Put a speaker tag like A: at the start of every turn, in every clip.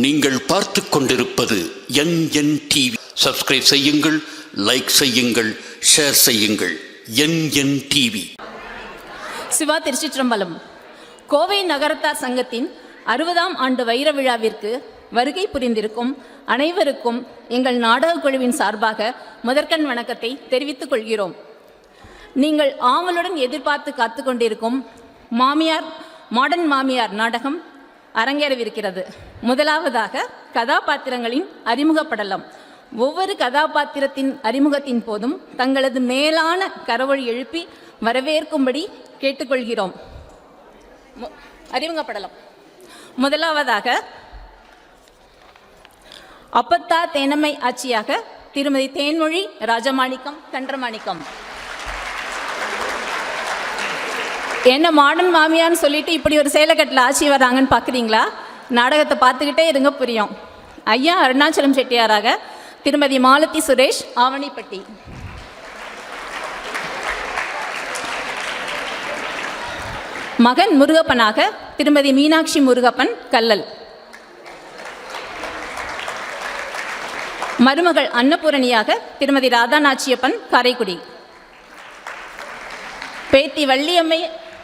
A: நீங்கள் பார்த்து கொண்டிருப்பது என் டிவி. சப்ஸ்கிரைப் செய்யுங்கள், லைக் செய்யுங்கள், ஷேர் செய்யுங்கள். என் டிவி.
B: சிவா திருச்சிற்றம்பலம். கோவை நகரத்தார் சங்கத்தின் 60ஆம் ஆண்டு வைர விழாவிற்கு வருகை புரிந்திருக்கும் அனைவருக்கும் எங்கள் நாடக குழுவின் சார்பாக முதற்கண் வணக்கத்தை தெரிவித்துக் கொள்கிறோம். நீங்கள் ஆவலுடன் எதிர்பார்த்து காத்து கொண்டிருக்கும் மாடர்ன் மாமியார் நாடகம் அரங்கேறவிருக்கிறது. முதலாவதாக கதாபாத்திரங்களின் அறிமுகப்படலாம். ஒவ்வொரு கதாபாத்திரத்தின் அறிமுகத்தின் போதும் தங்களது மேலான கரவொலி எழுப்பி வரவேற்கும்படி கேட்டுக்கொள்கிறோம். அறிமுகப்படலாம். முதலாவதாக அப்பத்தா தேனம்மை ஆட்சியாக திருமதி தேன்மொழி ராஜமாணிக்கம் கன்றமாணிக்கம். என்ன மாடர்ன் மாமியான்னு சொல்லிட்டு இப்படி ஒரு சேலைக்கட்டில் ஆட்சி வர்றாங்கன்னு பார்க்குறீங்களா? நாடகத்தை பார்த்துக்கிட்டே இருங்க, புரியும். ஐயா அருணாச்சலம் செட்டியாராக திருமதி மாலதி சுரேஷ் ஆவணிப்பட்டி. மகன் முருகப்பனாக திருமதி மீனாட்சி முருகப்பன் கல்லல். மருமகள் அன்னபூரணியாக திருமதி ராதாநாச்சியப்பன் காரைக்குடி.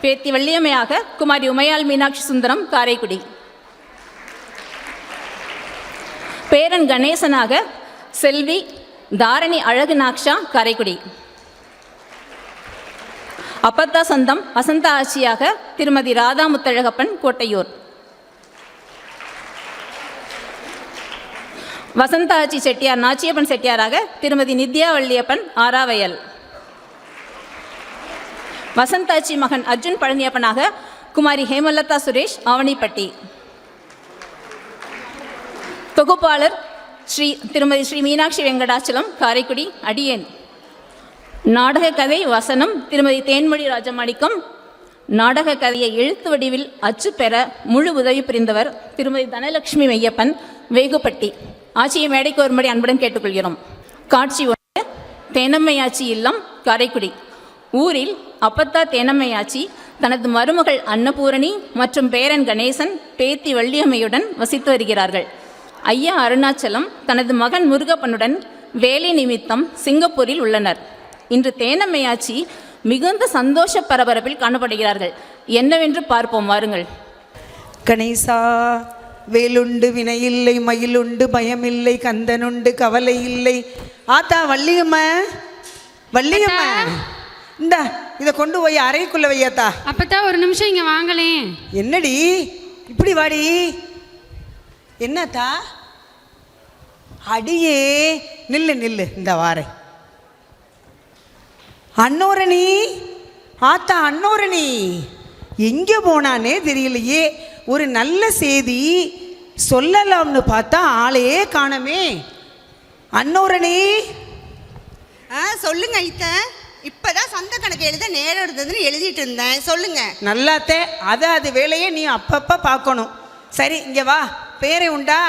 B: பேத்தி வள்ளியம்மையாக குமாரி உமையாள் மீனாட்சி சுந்தரம் காரைக்குடி. பேரன் கணேசனாக செல்வி தாரணி அழகு நாக்ஷா காரைக்குடி. அப்பத்தா சொந்தம் வசந்தா ஆட்சியாக திருமதி ராதா முத்தழகப்பன் கோட்டையூர். வசந்தா ஆட்சி செட்டியார் நாச்சியப்பன் செட்டியாராக திருமதி நித்யா வள்ளியப்பன் ஆராவயல். வசந்தாச்சி மகன் அர்ஜுன் பழனியப்பனாக குமாரி ஹேமலதா சுரேஷ் ஆவணிப்பட்டி. தொகுப்பாளர் திருமதி ஸ்ரீ மீனாட்சி வெங்கடாச்சலம் காரைக்குடி அடியேன். நாடக கதை வசனம் திருமதி தேன்மொழி ராஜமாணிக்கம். நாடக கதையை எழுத்து வடிவில் அச்சு பெற முழு உதவி புரிந்தவர் திருமதி தனலட்சுமி மெய்யப்பன் வேகுப்பட்டி. ஆட்சியை மேடைக்கு வரும்படி அன்புடன் கேட்டுக்கொள்கிறோம். காட்சி 1, தேனம்மையாச்சி இல்லம் காரைக்குடி. ஊரில் அப்பத்தா தேனம்மையாச்சி தனது மருமகள் அன்னபூரணி மற்றும் பேரன் கணேசன் பேத்தி வள்ளியம்மையுடன் வசித்து வருகிறார்கள். ஐயா அருணாச்சலம் தனது மகன் முருகப்பனுடன் வேலை நிமித்தம் சிங்கப்பூரில் உள்ளனர். இன்று தேனம்மையாச்சி மிகுந்த சந்தோஷ பரபரப்பில் காணப்படுகிறார்கள். என்னவென்று பார்ப்போம் வாருங்கள்.
C: கணேசா, வேலுண்டு வினையில்லை, மயிலுண்டு பயமில்லை, கந்தனுண்டு கவலை இல்லை. ஆத்தா வள்ளியம்மா, வள்ளியம்மா, இந்தா இதை கொண்டு போய் அறைக்குள்ள வையாத்தா.
D: அப்பதான் ஒரு நிமிஷம் இங்க வாங்களே.
C: என்னடி இப்படி வாடி? என்னத்தா? அடியே நில்லு நில்லு, இந்த வாரே. அன்னோரணி, ஆத்தா அன்னோரணி எங்கே போனானே தெரியலையே. ஒரு நல்ல செய்தி சொல்லலாம்னு பார்த்தா ஆளையே காணமே. அன்னோரணி.
E: சொல்லுங்க ஐத்த. இப்பதான் சொந்த கணக்கு எழுத நேரம் இருந்ததுன்னு எழுதிட்டு இருந்தேன். சொல்லுங்க.
C: நல்லாத்தே, அது வேலையே நீ அப்பப்ப பார்க்கணும். சரி இங்க வா. பேரே உண்டா?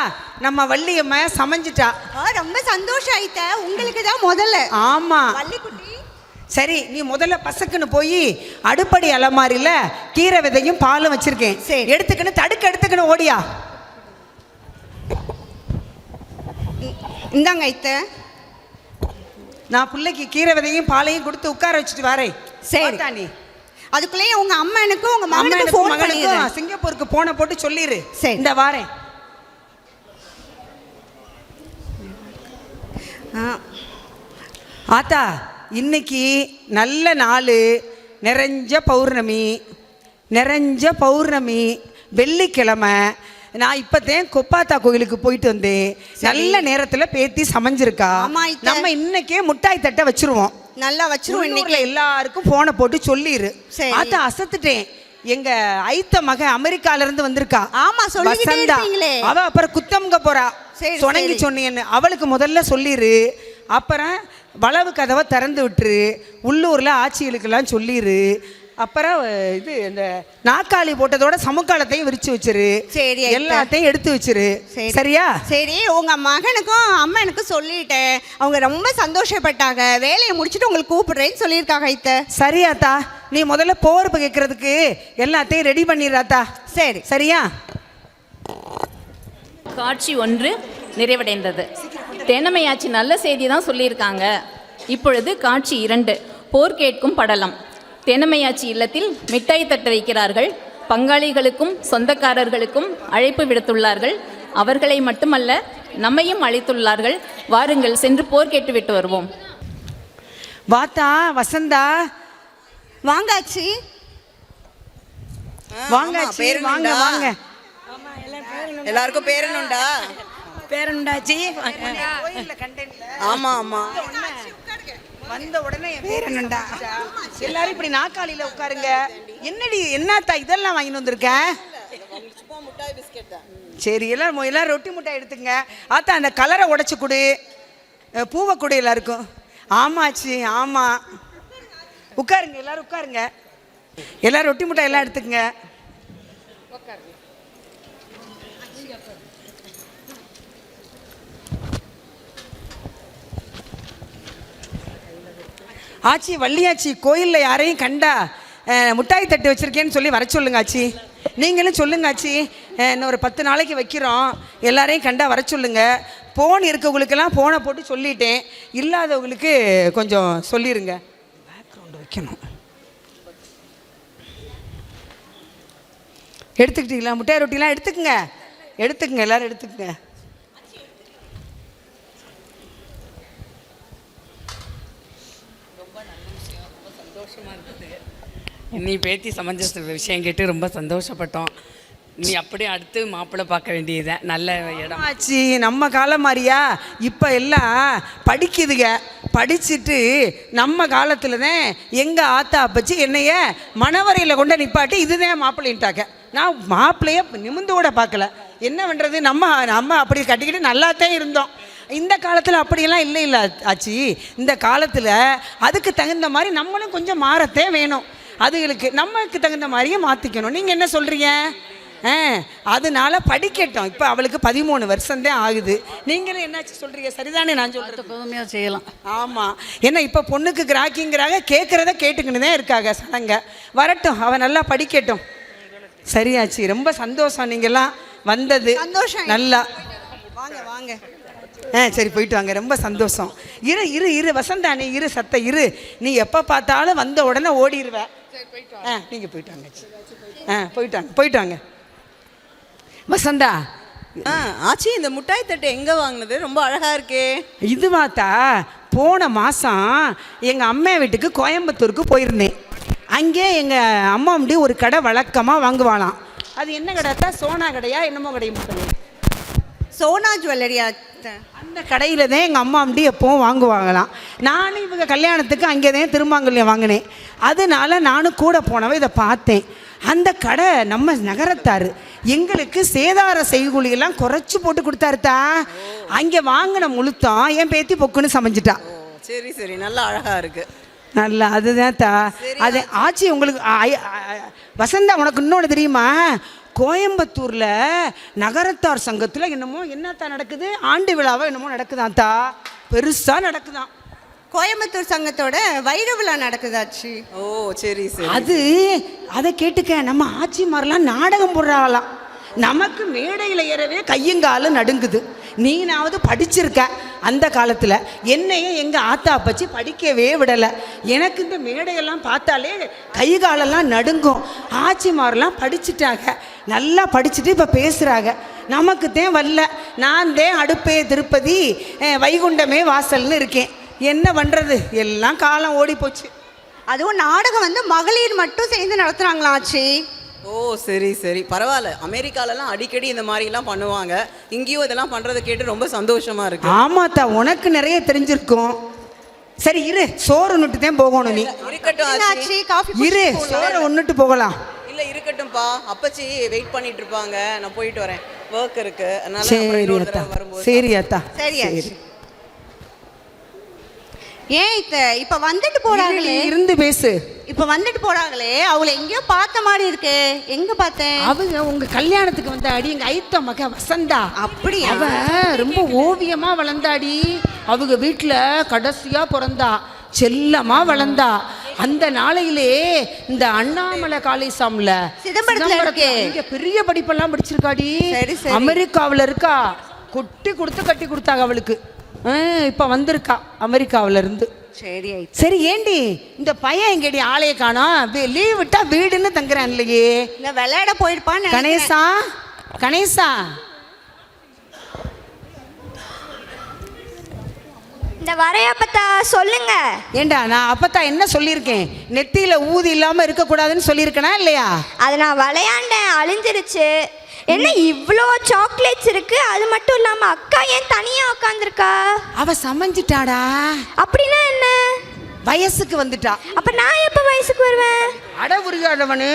C: நம்ம வள்ளியம்மா சமைஞ்சிட்டா.
E: ரொம்ப சந்தோஷம் ஐத்த. உங்களுக்கு தான் முதல்ல.
C: ஆமா
E: வள்ளிக்குட்டி.
C: சரி, நீ முதல்ல பசக்குன்னு போய் அடுப்படி அலமாரியில் கீரை விதையும் பாலும் வச்சிருக்கேன், எடுத்துக்கணும். தடுக்க எடுத்துக்கணும், ஓடியா.
E: இந்தாங்க ஐத்த.
C: நான் பிள்ளைக்கு கீரை விதையும் பாலையும் கொடுத்து உட்கார வச்சுட்டு வரேன். சரி தானி.
E: அதுக்குள்ளேயே உங்க அம்மனுக்கும் உங்க மகனுக்கும்
C: சிங்கப்பூருக்கு போன போட்டு சொல்லிடு.
E: சரி,
C: இந்த வாரேன். ஆத்தா, இன்னைக்கு நல்ல நாள், நிறைஞ்ச பௌர்ணமி வெள்ளிக்கிழமை. நான் இப்போதான் கொப்பாத்தா கோயிலுக்கு போயிட்டு வந்தேன். நல்ல நேரத்தில் பேத்தி சமைஞ்சிருக்கா. நம்ம இன்னைக்கே முட்டாய் தட்டை வச்சிருவோம். நல்லா வச்சிருவோம். இன்னைக்கு எல்லாருக்கும் போனை போட்டு சொல்லிடு. ஆத்தா அசத்துட்டேன். எங்க ஐத்த மக அமெரிக்கால இருந்து வந்திருக்கா.
E: ஆமா, சொல்லிட்டீங்களே.
C: அவ அப்புறம் குத்தம்ங்க போறா. சொன்னங்கி சொன்னேன்னு அவளுக்கு முதல்ல சொல்லிடு. அப்புறம் வளவு கதவை திறந்து விட்டுரு. உள்ளூர்ல ஆட்சிகளுக்கெல்லாம் சொல்லிடு. அப்புறம் இது இந்த நாக்காளி போட்டதோட சமுக்காலத்தையும் விரிச்சு வச்சிரு. சரி, எல்லாத்தையும் எடுத்து வச்சிரு. சரியா?
E: சரி, உங்க மகனுக்கும் அம்மனுக்கும் சொல்லிட்டேன். அவங்க ரொம்ப சந்தோஷப்பட்டாங்க. வேலையை முடிச்சுட்டு உங்களுக்கு கூப்பிடுறேன்னு சொல்லியிருக்காங்க ஐத்த.
C: சரியாத்தா, நீ முதல்ல போர்ப்பு கேட்கறதுக்கு எல்லாத்தையும் ரெடி பண்ணிடுறாத்தா.
E: சரி,
C: சரியா?
B: காட்சி 1 நிறைவடைந்தது. தென்னமையாச்சி நல்ல செய்தி தான் சொல்லியிருக்காங்க. இப்பொழுது காட்சி 2 போர் கேட்கும் படலம். தென்னமையாச்சி இல்லத்தில் மிட்டாய் தட்டு வைக்கிறார்கள். பங்காளிகளுக்கும் சொந்தக்காரர்களுக்கும் அழைப்பு விடுத்துள்ளார்கள். அவர்களை மட்டுமல்ல, நம்மையும் அழைத்துள்ளார்கள். வாருங்கள், சென்று போர் கேட்டு விட்டு வருவோம்.
C: வாத்தா வசந்தா,
E: வாங்காச்சி.
C: வாங்காச்சி, வாங்க வாங்க.
F: எல்லாருக்கும் பேரனுண்டா?
C: பேரனுண்டாச்சி.
F: ஆமா ஆமா,
C: வந்த உடனே என் பேரனுண்டா. எல்லாரும் இப்படி நாக்காளியில உட்காருங்க. என்னடி என்னத்தா இதெல்லாம் வாங்கிட்டு வந்திருக்க? சரி, எல்லாரும் ரொட்டி முட்டை எடுத்துங்க. ஆத்தா அந்த கலரை உடைச்சு கொடு, பூவை கொடு எல்லாருக்கும். ஆமாச்சி, ஆமா. உட்காருங்க, எல்லாரும் உட்காருங்க. எல்லாரும் ரொட்டி முட்டை எல்லாம் எடுத்துக்கங்க. ஆச்சி, வள்ளியாச்சி, கோயிலில் யாரையும் கண்டா முட்டாய் தட்டு வச்சுருக்கேன்னு சொல்லி வர சொல்லுங்க ஆச்சி. நீங்களும் சொல்லுங்க ஆச்சி, இன்னொரு 10 நாளைக்கு வைக்கிறோம், எல்லாரையும் கண்டா வர சொல்லுங்க. ஃபோன் இருக்கவங்களுக்கெல்லாம் ஃபோனை போட்டு சொல்லிட்டேன், இல்லாதவங்களுக்கு கொஞ்சம் சொல்லிடுங்க. பேக்ரவுண்டு வைக்கணும். எடுத்துக்கிட்டீங்களா? முட்டாய் ரொட்டிலாம் எடுத்துக்கங்க, எடுத்துக்கங்க, எல்லோரும் எடுத்துக்கங்க.
G: நீ பேத்தி சமஞ்ச விஷயம் கேட்டு ரொம்ப சந்தோஷப்பட்டோம். நீ அப்படியே அடுத்து மாப்பிள்ளை பார்க்க வேண்டியதுதான். நல்ல இடம்
C: ஆச்சு. நம்ம காலம் மாதிரியா இப்போ எல்லாம் படிக்குதுங்க. படிச்சுட்டு நம்ம காலத்தில் தான் எங்கள் ஆத்தா அப்பச்சி என்னைய மணவரையில் கொண்டு நிப்பாட்டி இதுதான் மாப்பிள்ளைன்ட்டாக்க. நான் மாப்பிள்ளைய நிமிந்து கூட பார்க்கல. என்ன பண்ணுறது, நம்ம அப்படி கட்டிக்கிட்டு நல்லாத்தான் இருந்தோம். இந்த காலத்தில் அப்படியெல்லாம் இல்லை ஆச்சி. இந்த காலத்தில் அதுக்கு தகுந்த மாதிரி நம்மளும் கொஞ்சம் மாறத்தே வேணும். அதுகளுக்கு நமக்கு தகுந்த மாதிரியே மாற்றிக்கணும். நீங்கள் என்ன சொல்கிறீங்க? அதனால படிக்கட்டும். இப்போ அவளுக்கு 13 வருஷம்தான் ஆகுது. நீங்களும் என்னாச்சு சொல்கிறீங்க? சரிதானே நான் சொல்கிறது?
G: பொறுமையாக செய்யலாம்.
C: ஆமாம். ஏன்னா இப்போ பொண்ணுக்கு கிராக்கிங்கிறாங்க, கேட்குறத கேட்டுக்கின்னு தான் இருக்காங்க சனங்க. வரட்டும், அவன் நல்லா படிக்கட்டும். சரியாச்சு, ரொம்ப சந்தோஷம் நீங்கள்லாம் வந்தது.
E: சந்தோஷம்.
C: நல்லா
E: வாங்க வாங்க.
C: சரி, போயிட்டு வாங்க. ரொம்ப சந்தோஷம். இரு வசந்தா, நீ இரு, சத்த இரு. நீ எப்போ பார்த்தாலும் வந்த உடனே ஓடிடுவேன். நீங்கள் போயிட்டு வாங்க. போயிட்டு வாங்க வசந்தா.
F: ஆச்சி, இந்த முட்டாய் தட்டு எங்க வாங்கினது? ரொம்ப அழகா இருக்கே.
C: இது வாத்தா, போன மாதம் எங்கள் அம்மா வீட்டுக்கு கோயம்புத்தூருக்கு போயிருந்தேன். அங்கே எங்கள் அம்மா முடி ஒரு கடை வழக்கமாக வாங்குவாளாம். அது என்ன கடைத்தா? சோனா கடையா என்னமோ கடையும்.
E: சோனா ஜுவல்லரியா?
C: அந்த கடையில் தான் எங்கள் அம்மா முடி எப்போவும் வாங்குவாங்களாம். நானும் இவங்க கல்யாணத்துக்கு அங்கே தான் திருமாங்கல்யம் வாங்கினேன். அதனால நானும் கூட போனவ இதை பார்த்தேன். அந்த கடை நம்ம நகரத்தார். எங்களுக்கு சேதார செய்கூலியெல்லாம் குறைச்சி போட்டு கொடுத்தாருத்தா. அங்கே வாங்கின முழுத்தம் என் பேத்தி பொக்குன்னு சமைஞ்சிட்டா.
F: சரி சரி, நல்லா அழகா இருக்கு.
C: நல்லா, அதுதான் தா. அது ஆச்சி, உங்களுக்கு வசந்தா, உனக்கு இன்னொன்று தெரியுமா? கோயம்புத்தூரில் நகரத்தார் சங்கத்தில் என்னத்தான் நடக்குது? ஆண்டு விழாவோ என்னமோ நடக்குதான்த்தா. பெருசாக நடக்குதான்.
E: கோயம்புத்தூர் சங்கத்தோட வைர விழா நடக்குதாச்சு.
F: ஓ சரி சரி.
C: அதை கேட்டுக்க, நம்ம ஆச்சி மாதிரிலாம் நாடகம் போடுறாங்களாம். நமக்கு மேடையில் ஏறவே கையங்காலும் நடுங்குது. நீனாவது படிச்சிருக்க. அந்த காலத்தில் என்னையே எங்கள் ஆத்தா அப்பச்சி படிக்கவே விடலை. எனக்கு இந்த மேடையெல்லாம் பார்த்தாலே கை காலெல்லாம் நடுங்கும். ஆச்சிமாரெலாம் படிச்சுட்டாங்க, நல்லா படிச்சுட்டு இப்போ பேசுகிறாங்க. நமக்கு தான் வரல. நான் தான் அடுப்பே திருப்பதி, வைகுண்டமே வாசல்னு இருக்கேன். என்ன பண்ணுறது, எல்லாம் காலம் ஓடி போச்சு.
E: அதுவும் நாடகம் வந்து மகளிர் மட்டும் சேர்ந்து நடத்துகிறாங்களா ஆச்சு?
F: ஓ சரி சரி, பரவாயில்ல. அமெரிக்காலலாம் அடிக்கடி இந்த மாதிரிலாம் பண்ணுவாங்க. இங்கேயும் இதெல்லாம் பண்ணுறதை கேட்டு ரொம்ப சந்தோஷமா இருக்கு.
C: ஆமாத்தா, உனக்கு நிறைய தெரிஞ்சிருக்கும். சரி இரு, சோறு ஒன்றுட்டு தான் போகணும். நீ
F: இருக்கட்டும் ஆச்சி,
C: இரு, சோறு ஒன்றுட்டு போகலாம்.
F: இல்லை இருக்கட்டும்ப்பா, அப்பச்சி வெயிட் பண்ணிட்டு இருப்பாங்க. நான் போயிட்டு வரேன், ஒர்க் இருக்கு. அதனால
C: சரி அத்தா.
E: சரி. ஏன் இப்ப வந்துட்டு போறாங்களே,
C: இருந்து பேசு.
E: இப்ப வந்துட்டு போறாங்களே, அவளை எங்கேயோ பார்த்த மாதிரி இருக்கு. எங்க பார்த்தேன்?
C: அவங்க உங்க கல்யாணத்துக்கு வந்தாடி, எங்க ஐத்த மக வசந்தா.
E: அப்படியா?
C: அவ ரொம்ப ஓவியமா வளர்ந்தாடி. அவங்க வீட்டுல கடைசியா பிறந்தா, செல்லமா வளர்ந்தா. அந்த நாளையிலே இந்த அண்ணாமலை காலேசாம்ல
E: சிதம்பரத்துல இருக்கே.
C: இங்க பெரிய படிப்பெல்லாம் படிச்சிருக்காடி.
E: சரி, சரி.
C: அமெரிக்காவுல இருக்கா. கொட்டி கொடுத்து கட்டி கொடுத்தாங்க அவளுக்கு. இப்ப வந்திருக்கா அமெரிக்காவுல இருந்து.
E: சரி
C: சரி ஏண்டி இந்த பையன் எங்கடி ஆளைய காணோம்? லீவ் விட்டா வீடுன்னு தங்குறான் இல்லையே.
E: இந்த விளையாட போயிருப்பான்னு
C: கணேசா கணேசா
H: இந்த வரையப்பத்தா சொல்லுங்க.
C: ஏண்டா நான் அப்பத்தான் என்ன சொல்லியிருக்கேன்? நெத்தியில ஊதி இல்லாம இருக்கக்கூடாதுன்னு சொல்லியிருக்கனா இல்லையா?
H: அது நான் விளையாண்டேன், அழிஞ்சிருச்சு. என்ன இவ்வளோ சாக்லேட்ஸ் இருக்கு, அது மட்டும் இல்லாம அக்கா ஏன் தனியா உட்காந்துருக்கா?
C: அவ சமைஞ்சிட்டாடா.
H: அப்படின்னா என்ன?
C: வயசுக்கு வந்துட்டா.
H: அப்ப நான் எப்ப வயசுக்கு வருவேன்?
C: அட உருகாதவனு,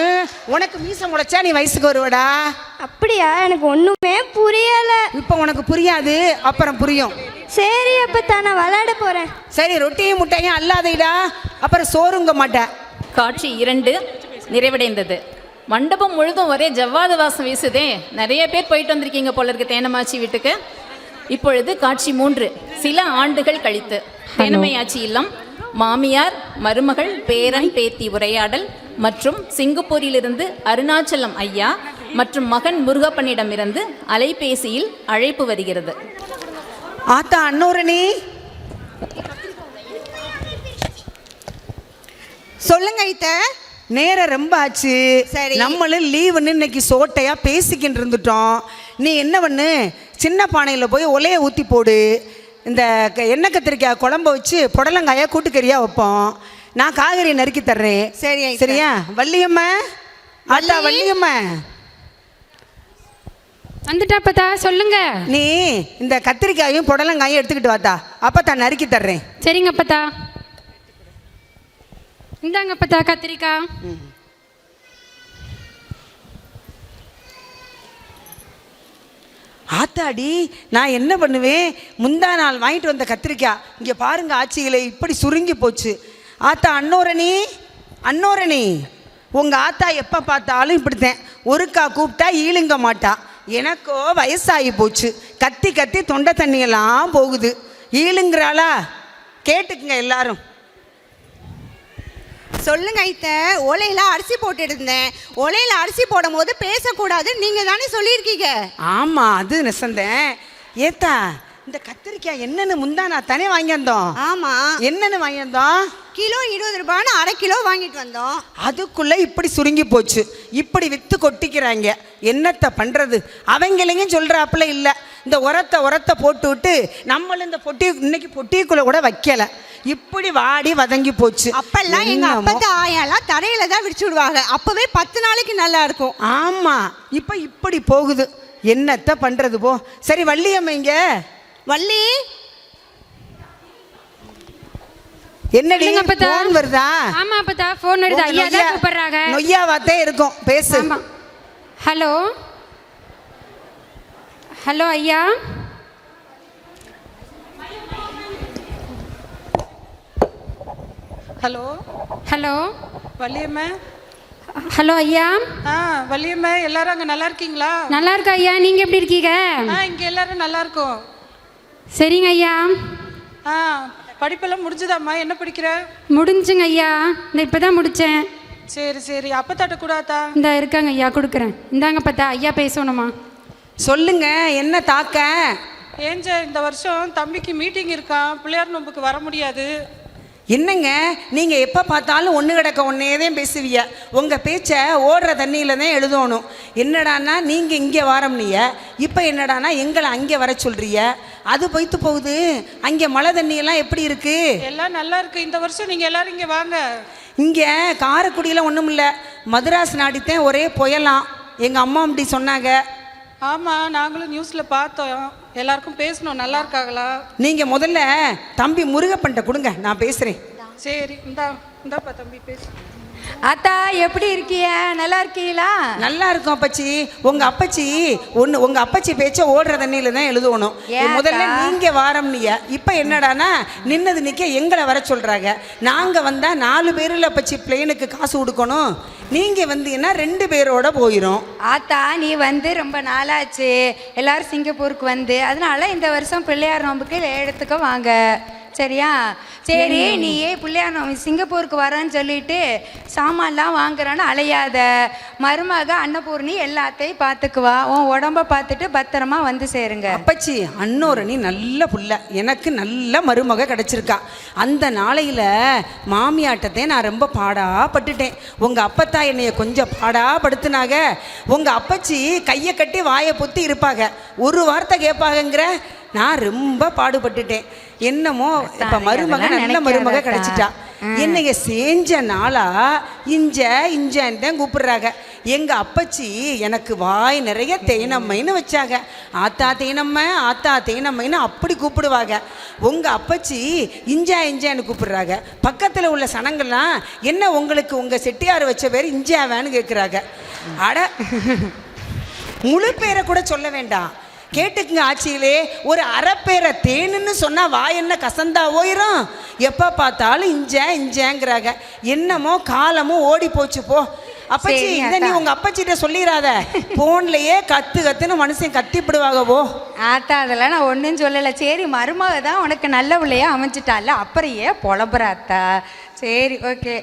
C: உனக்கு மீசை முளைச்சா நீ வயசுக்கு வருவடா.
H: அப்படியா? எனக்கு ஒண்ணுமே புரியல.
C: இப்ப உனக்கு புரியாது, அப்புறம் புரியும்.
H: சரி அப்பத்தா, நான் விளையாட போறேன்.
C: சரி ரொட்டியும் முட்டையும் அல்லாதீடா, அப்புறம் சோறுங்க மாட்டேன்.
B: காட்சி 2 நிறைவடைந்தது. மண்டபம் முழுதும் ஒரே ஜவ்வாது வாசம் வீசுதே. நிறைய பேர் போயிட்டு வந்திருக்கீங்க போல இருக்கு தேனமாச்சி வீட்டுக்கு. இப்பொழுது காட்சி 3 சில ஆண்டுகள் கழித்து. தேனமையாச்சி இல்லம். மாமியார் மருமகள் பேரன் பேத்தி உரையாடல் மற்றும் சிங்கப்பூரிலிருந்து அருணாச்சலம் ஐயா மற்றும் மகன் முருகப்பனிடமிருந்து அலைபேசியில் அழைப்பு வருகிறது.
C: ஆத்தா அன்னூரணி
E: சொல்லுங்க ஐத்த.
C: நேரம் ரொம்ப ஆச்சு.
E: சரி.
C: நம்மளும் லீவுன்னு இன்னைக்கு சோட்டையா பேசிக்கிட்டு இருந்துட்டோம். நீ என்ன பண்ணு, சின்ன பானையில் போய் ஒலையை ஊற்றி போடு. இந்த எண்ணெய் கத்திரிக்காய் குழம்ப வச்சு புடலங்காயா கூட்டுக்கறியா வைப்போம். நான் காய்கறி நறுக்கி தர்றேன்.
E: சரி ஐயா.
C: சரியா? வள்ளியம்மா ஆத்தா வள்ளியம்மா
D: வந்துட்டா அப்பத்தா சொல்லுங்க.
C: நீ இந்த கத்திரிக்காயும் புடலங்காயும் எடுத்துக்கிட்டு வாத்தா, அப்பத்தான் நறுக்கி தர்றேன்.
D: சரிங்க அப்பத்தா. இந்தாங்க அப்பத்தா கத்திரிக்காய்.
C: ஆத்தாடி நான் என்ன பண்ணுவேன், முந்தா நாள் வாங்கிட்டு வந்த கத்திரிக்காய் இங்கே பாருங்க ஆட்சிகளை இப்படி சுருங்கி போச்சு. ஆத்தா அன்னோரணி அன்னோரணி, உங்கள் ஆத்தா எப்போ பார்த்தாலும் இப்படித்தேன். ஒருக்கா கூப்பிட்டா ஈழுங்க மாட்டா. எனக்கோ வயசாகி போச்சு, கத்தி கத்தி தொண்டை தண்ணியெல்லாம் போகுது. ஈழுங்கிறாளா? கேட்டுக்குங்க எல்லாரும்.
E: சொல்லுங்க ஐத்த. ஒலையில அரிசி போட்டு இருந்தேன். ஒலையில அரிசி போடும் போது பேசக்கூடாது நீங்க தானே சொல்லியிருக்கீங்க.
C: ஆமாம் அது நெசந்தேன். ஏத்தா இந்த கத்திரிக்காய் என்னன்னு முந்தா நான் தானே வாங்கியிருந்தோம்.
E: ஆமா.
C: என்னன்னு வாங்கியிருந்தோம்?
E: கிலோ 20 ரூபான்னு அரை கிலோ வாங்கிட்டு வந்தோம்.
C: அதுக்குள்ளே இப்படி சுருங்கி போச்சு. இப்படி விற்று கொட்டிக்கிறாங்க. என்னத்தை பண்ணுறது? அவங்களையும் சொல்கிறாப்புல இல்லை. இந்த உரத்தை போட்டு விட்டு நம்மளும் இந்த இன்னைக்கு பொட்டிக்குள்ளே கூட வைக்கலை. இப்படி வாடி வதங்கி போச்சு.
E: அப்பெல்லாம் எங்க அப்பத்த ஆயாலாம் தரையில தான் விரிச்சு விடுவாங்க. அப்பவே 10 நாளைக்கு நல்லா இருக்கும்.
C: ஆமாம், இப்போ இப்படி போகுது. என்னத்தை பண்ணுறது போ. சரி வள்ளியம்மைங்க. வள்ளி என்னடி ஃபோன் வருதா?
D: ஆமா அப்பத்தா ஃபோன் வருது. ஐயா தான் கூப்பிடுறாங்க.
C: நொய்யாவாத்தே இருக்கும், பேசு.
D: ஆமா. ஹலோ ஹலோ ஐயா.
I: Hello
D: hello
I: Valliamma.
D: ஹலோ ஐயா.
I: வள்ளியம்மா, எல்லாரும் அங்கே நல்லா இருக்கீங்களா?
D: நல்லா இருக்கா ஐயா, நீங்க எப்படி இருக்கீங்க?
I: இங்கே எல்லாரும் நல்லா இருக்கோம்.
D: சரிங்க ஐயா.
I: படிப்பெல்லாம் முடிஞ்சுதாம்மா? என்ன படிக்கிற?
D: முடிஞ்சுங்க ஐயா, இந்த இப்பதான் முடிச்சேன்.
I: சரி சரி. அப்பத்தாட்ட கூடாதா?
D: இந்த இருக்காங்க ஐயா, கொடுக்குறேன். இந்தாங்க பார்த்தா ஐயா பேசணுமா?
C: சொல்லுங்க, என்ன தாக்க?
I: ஏஞ்ச இந்த வருஷம் தம்பிக்கு மீட்டிங் இருக்கான், பிள்ளையார் நோம்புக்கு வர முடியாது.
C: என்னங்க நீங்கள் எப்போ பார்த்தாலும் ஒன்று கிடக்க ஒன்றே தான் பேசுவீங்க. உங்கள் பேச்சை ஓடுற தண்ணியில் தான் எழுதணும். என்னடானா நீங்கள் இங்கே வாரம்னிய, இப்போ என்னடானா எங்களை அங்கே வர சொல்கிறிய. அது போய்த்து போகுது. அங்கே மழை தண்ணியெல்லாம் எப்படி இருக்குது?
I: எல்லாம் நல்லா இருக்குது. இந்த வருஷம் நீங்கள் எல்லோரும் இங்கே வாங்க.
C: இங்கே காரைக்குடியில் ஒன்றும் இல்லை, மதுராஸ் நாடித்தான் ஒரே புயலாம். எங்கள் அம்மா அப்படி சொன்னாங்க.
I: ஆமாம், நாங்களும் நியூஸில் பார்த்தோம். எல்லாருக்கும் பேசணும், நல்லா இருக்காங்களா?
C: நீங்கள் முதல்ல தம்பி முருகப்பன்ட்ட கொடுங்க, நான் பேசுகிறேன்.
I: சரி, இந்தாப்பா தம்பி பேசு.
J: அத்தா எப்படி இருக்கீங்க? நல்லா இருக்கீங்களா?
C: நல்லா இருக்கும் அப்பச்சி. உங்கள் அப்பச்சி பேச்ச ஓடுற தண்ணியில தான் எழுதணும். முதல்ல நீங்கள் வாரம்னிய, இப்போ என்னடானா நின்னது நிற்க எங்களை வர சொல்கிறாங்க. நாங்கள் வந்தால் 4 பேரில் அப்பச்சி பிளேனுக்கு காசு கொடுக்கணும். நீங்கள் வந்தீங்கன்னா 2 பேரோட போயிடும்.
J: ஆத்தா நீ வந்து ரொம்ப நாளாச்சு எல்லாரும் சிங்கப்பூருக்கு வந்து, அதனால இந்த வருஷம் பிள்ளையார் நோம்புக்கு இடத்துக்கு வாங்க. சரியா? சரி, நீ பிள்ளையார் சிங்கப்பூருக்கு வரேன்னு சொல்லிட்டு சாமான்லாம் வாங்குறான்னு அலையாத. மருமக அன்னபூர்ணி எல்லாத்தையும் பார்த்துக்குவா. உன் உடம்ப பார்த்துட்டு பத்திரமா வந்து சேருங்க.
C: அப்பச்சி அன்னோரணி நல்ல புள்ள, எனக்கு நல்ல மருமக கிடைச்சிருக்கா. அந்த நாளையில் மாமியாட்டத்தை நான் ரொம்ப பாடாப்பட்டுட்டேன். உங்கள் அப்பத்தா என்னைய கொஞ்சம் பாடாப்படுத்தினாங்க. உங்கள் அப்பச்சி கையை கட்டி வாயை பொத்தி இருப்பாங்க, ஒரு வார்த்தை கேட்பாங்கங்கிற நான் ரொம்ப பாடுபட்டுட்டேன். என்னமோ இப்போ மருமக நல்ல மருமக கிடைச்சிட்டா. என்னைய செஞ்ச நாளா இஞ்சன்னு கூப்பிடுறாங்க. எங்கள் அப்பச்சி எனக்கு வாய் நிறைய தேனம்மைன்னு வச்சாங்க. ஆத்தா தேனம்மை, ஆத்தா தேனம்மைன்னு அப்படி கூப்பிடுவாங்க. உங்கள் அப்பச்சி இஞ்சான்னு கூப்பிடுறாங்க. பக்கத்தில் உள்ள சனங்கள்லாம் என்ன உங்களுக்கு உங்கள் செட்டியார் வச்ச பேர் இஞ்சாவேன்னு கேட்குறாங்க. அட, முழு பேரை கூட சொல்ல வேண்டாம், கேட்டுக்குங்க ஆட்சியிலே. ஒரு அரைப்பேரை தேனுன்னு சொன்னால் வாய் என்ன கசந்தா போயிடும்? எப்போ பார்த்தாலும் இஞ்சேங்கிறாங்க. என்னமோ காலமும் ஓடி போச்சு போ. அப்பச்சி இதை நீ உங்கள் அப்பச்சிட்ட சொல்லிடாத. ஃபோன்லையே கத்துன்னு மனுஷன் கத்திப்பிடுவாங்க போ.
J: ஆத்தா அதெல்லாம் நான் ஒன்றும் சொல்லலை. சரி, மருமக தான் உனக்கு நல்ல பிள்ளையா அமைஞ்சிட்டால, அப்புறம் ஏன் புலம்புறாத்தா? சரி, ஓகே.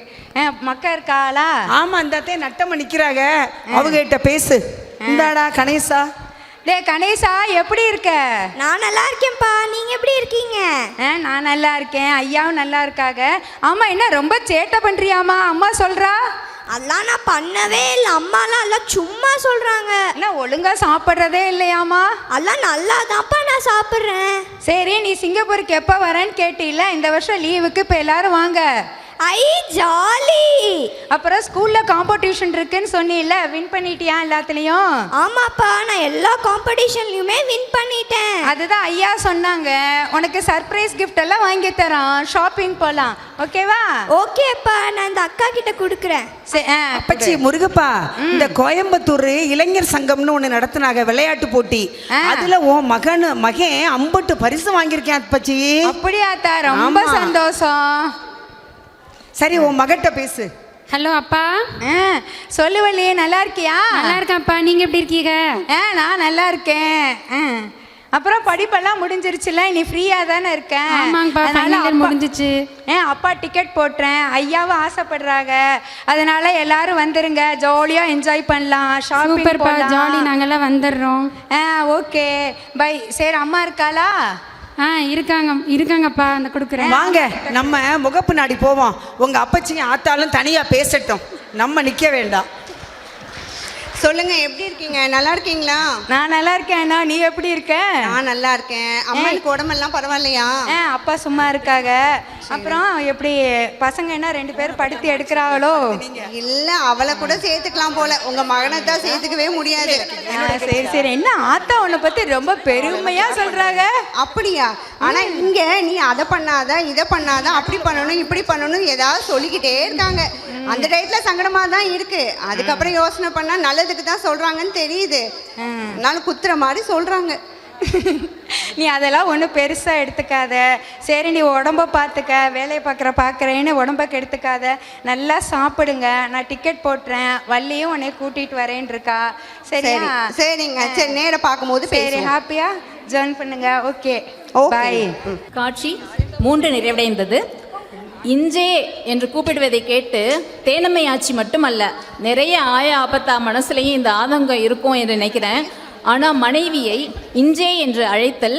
J: மக்கா இருக்காளா?
C: ஆமாம், அந்த நட்டமாக நிற்கிறாங்க, அவங்ககிட்ட பேசு. இந்தாடா கணேசா.
J: டே கணேசா, எப்படி இருக்க?
H: நான் நல்லா இருக்கேன்ப்பா, நீங்க எப்படி இருக்கீங்க?
J: நான் நல்லா இருக்கேன், ஐயாவும் நல்லா இருக்காங்க. ஆமா, என்ன ரொம்ப சேட்டை பண்றியாமா? அம்மா சொல்றா.
H: அதெல்லாம் நான் பண்ணவே இல்லை. அம்மாலாம் எல்லாம் சும்மா சொல்றாங்க.
J: என்ன ஒழுங்கா சாப்பிட்றதே இல்லையாமா?
H: அதெல்லாம் நல்லா தான்ப்பா நான் சாப்பிட்றேன்.
J: சரி, நீ சிங்கப்பூருக்கு எப்போ வரேன்னு கேட்டில, இந்த வருஷம் லீவுக்கு இப்போ எல்லாரும் வாங்க.
H: ஐ ஜாலி.
J: அப்புறம் ஸ்கூல்ல காம்படிஷன் இருக்குன்னு சொன்னீல, வின் பண்ணிட்டியா எல்லாத்துலயும்?
H: ஆமாப்பா, நான் எல்லா காம்படிஷன்லயுமே வின் பண்ணிட்டேன்.
J: அதுதான் ஐயா சொன்னாங்க, உனக்கு சர்ப்ரைஸ் கிஃப்ட் எல்லாம் வாங்கி தரான், ஷாப்பிங் போலாம். ஓகேவா?
H: ஓகேப்பா, நான் இந்த அக்கா கிட்ட கொடுக்குறேன்.
C: அப்பச்சி முருகப்பா, இந்த கோயம்புத்தூர் இளைஞர் சங்கம்னு ஒன்று நடத்துனாங்க, விளையாட்டு போட்டி. அதுல உன் மகன் அம்பட்டு பரிசு வாங்கியிருக்கேன் அப்பச்சி.
J: அப்படியாத்தா? ரொம்ப சந்தோஷம்.
C: சரி, உன் மகட்ட பேசு.
D: ஹலோ அப்பா.
J: சொல்லுவல்லையே, நல்லா இருக்கியா?
D: நல்லா இருக்கேன்ப்பா, நீங்கள் எப்படி இருக்கீங்க?
J: நான் நல்லா இருக்கேன். அப்புறம் படிப்பெல்லாம் முடிஞ்சிருச்சுல, நீ ஃப்ரீயாக தானே இருக்கேன்?
D: ஆமாங்கப்பா, ஃபைனல் முடிஞ்சிச்சு.
J: அப்பா டிக்கெட் போட்டுறேன், ஐயாவும் ஆசைப்படுறாங்க. அதனால எல்லாரும் வந்துருங்க, ஜாலியாக என்ஜாய் பண்ணலாம்.
D: சூப்பர்ப்பா, ஜாலி, நாங்கெல்லாம் வந்துடுறோம்.
J: Okay, bye. சரி, அம்மா இருக்காளா?
D: இருக்காங்கப்பா, அந்த கொடுக்குறேன்.
C: வாங்க, நம்ம முகப்பு நாடி போவோம். உங்க அப்பச்சியும் ஆத்தாலும் தனியா பேசட்டும், நம்ம நிக்க வேண்டாம்.
E: சொல்லுங்க, எப்படி இருக்கீங்க? நல்லா இருக்கீங்களா?
J: நான் நல்லா இருக்கேன். நீ எப்படி இருக்க?
E: நான் நல்லா இருக்கேன். அம்மாவுக்கு உடம்பெல்லாம் பரவாயில்லையா?
J: அப்பா சும்மா இருக்காங்க. அப்புறம் எப்படி பசங்க என்ன 2 பேரும் படுத்து எடுக்கிறாங்களோ?
E: இல்ல, அவளை கூட சேர்த்துக்கலாம் போல, உங்க மகனை தான் சேர்த்துக்கவே முடியாது.
J: சரி சரி, என்ன ஆத்தா உன்னை பத்தி ரொம்ப பெருமையா சொல்றாங்க.
E: அப்படியா? ஆனா இங்க நீ அதை பண்ணாத, இதை பண்ணாத, அப்படி பண்ணணும், இப்படி பண்ணணும், ஏதாவது சொல்லிக்கிட்டே இருக்காங்க. அந்த டயத்துல சங்கடமா தான் இருக்கு. அதுக்கப்புறம் யோசனை பண்ணா நல்லதுக்கு தான் சொல்றாங்கன்னு தெரியுது. அதனால குத்துற மாதிரி சொல்றாங்க.
J: நீ அதெல்லாம் ஒன்றும் பெருசாக எடுத்துக்காத. சரி, நீ உடம்ப பார்த்துக்க, வேலையை பார்க்குறேன்னு உடம்புக்கு எடுத்துக்காத. நல்லா சாப்பிடுங்க. நான் டிக்கெட் போட்டுறேன், வள்ளியும் உன்னை கூட்டிகிட்டு வரேன்னு இருக்கா. சரியா?
E: சரிங்க, சரி, நேரம் பார்க்கும்போது
J: சரி, ஹாப்பியாக ஜாயின் பண்ணுங்க. ஓகே, பாய்.
B: காட்சி 3 நிறைவடைந்தது. இஞ்சே என்று கூப்பிடுவதை கேட்டு தேனம்மை ஆட்சி மட்டுமல்ல, நிறைய ஆயா ஆபத்தா மனசுலையும் இந்த ஆதங்கம் இருக்கும் என்று நினைக்கிறேன். ஆனால் மனைவியை இஞ்சே என்று அழைத்தல்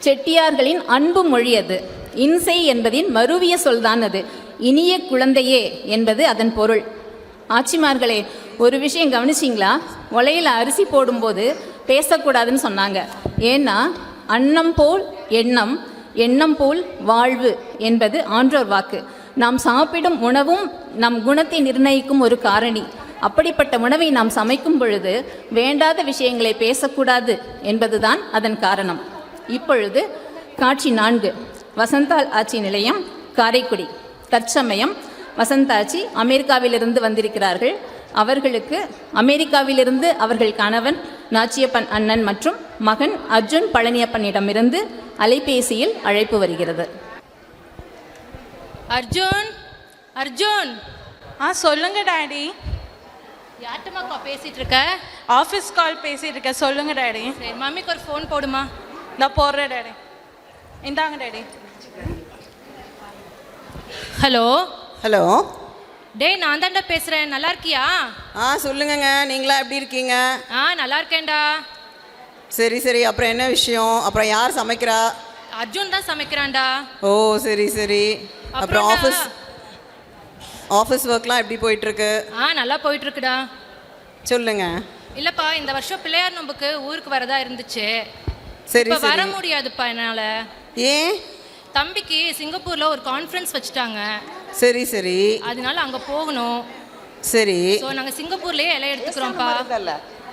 B: செட்டியார்களின் அன்பு மொழி. அது இன்சை என்பதின் மருவிய சொல்தான் அது. இனிய குழந்தையே என்பது அதன் பொருள். ஆட்சிமார்களே, ஒரு விஷயம் கவனிச்சிங்களா? உலையில் அரிசி போடும்போது பேசக்கூடாதுன்னு சொன்னாங்க. ஏன்னா அன்னம் போல் எண்ணம், எண்ணம் போல் வாழ்வு என்பது ஆன்றோர் வாக்கு. நாம் சாப்பிடும் உணவும் நம் குணத்தை நிர்ணயிக்கும் ஒரு காரணி. அப்படிப்பட்ட உணவை நாம் சமைக்கும் பொழுது வேண்டாத விஷயங்களை பேசக்கூடாது என்பதுதான் அதன் காரணம். இப்பொழுது காட்சி 4, வசந்தாள் ஆட்சி நிலையம், காரைக்குடி. தற்சமயம் வசந்தாட்சி அமெரிக்காவிலிருந்து வந்திருக்கிறார்கள். அவர்களுக்கு அமெரிக்காவிலிருந்து அவர்கள் கணவன் நாச்சியப்பன் அண்ணன் மற்றும் மகன் அர்ஜுன் பழனியப்பனிடமிருந்து அலைபேசியில் அழைப்பு வருகிறது.
I: அர்ஜுன், அர்ஜுன்.
K: சொல்லுங்க டாடி.
I: யார்கிட்டமாக்கா பேசிட்டு இருக்க?
K: ஆஃபீஸ் கால் பேசிட்டு இருக்க. சொல்லுங்க டாடி.
I: சரி, மம்மிக்கு ஒரு ஃபோன் போடுமா.
K: நான் போடுறேன் டாடி. இந்தாங்க டாடி. Hello
F: hello.
K: டேய் நான் தான்டா பேசுகிறேன், நல்லா இருக்கியா?
F: சொல்லுங்கங்க, நீங்களா எப்படி இருக்கீங்க?
K: நல்லா இருக்கேன்டா.
F: சரி சரி, அப்புறம் என்ன விஷயம்? அப்புறம் யார் சமைக்கிறா?
K: அர்ஜுன் தான் சமைக்கிறான்டா.
F: ஓ சரி சரி. அப்புறம் ஆஃபீஸ் ஒர்க்லாம் எப்படி போயிட்டுருக்கு?
K: நல்லா போயிட்டுருக்குடா.
F: சொல்லுங்க.
K: இல்லைப்பா, இந்த வருஷம் பிள்ளையார் நோம்புக்கு ஊருக்கு வரதா இருந்துச்சு.
F: சரி
K: இப்போ வர முடியாதுப்பா என்னால்.
F: ஏன்?
K: தம்பிக்கு சிங்கப்பூரில் ஒரு கான்ஃபரன்ஸ் வச்சுட்டாங்க.
F: சரி சரி.
K: அதனால அங்கே போகணும்.
F: சரி.
K: ஸோ நாங்கள் சிங்கப்பூர்லேயே இலை எடுத்துக்கிறோம்ப்பா.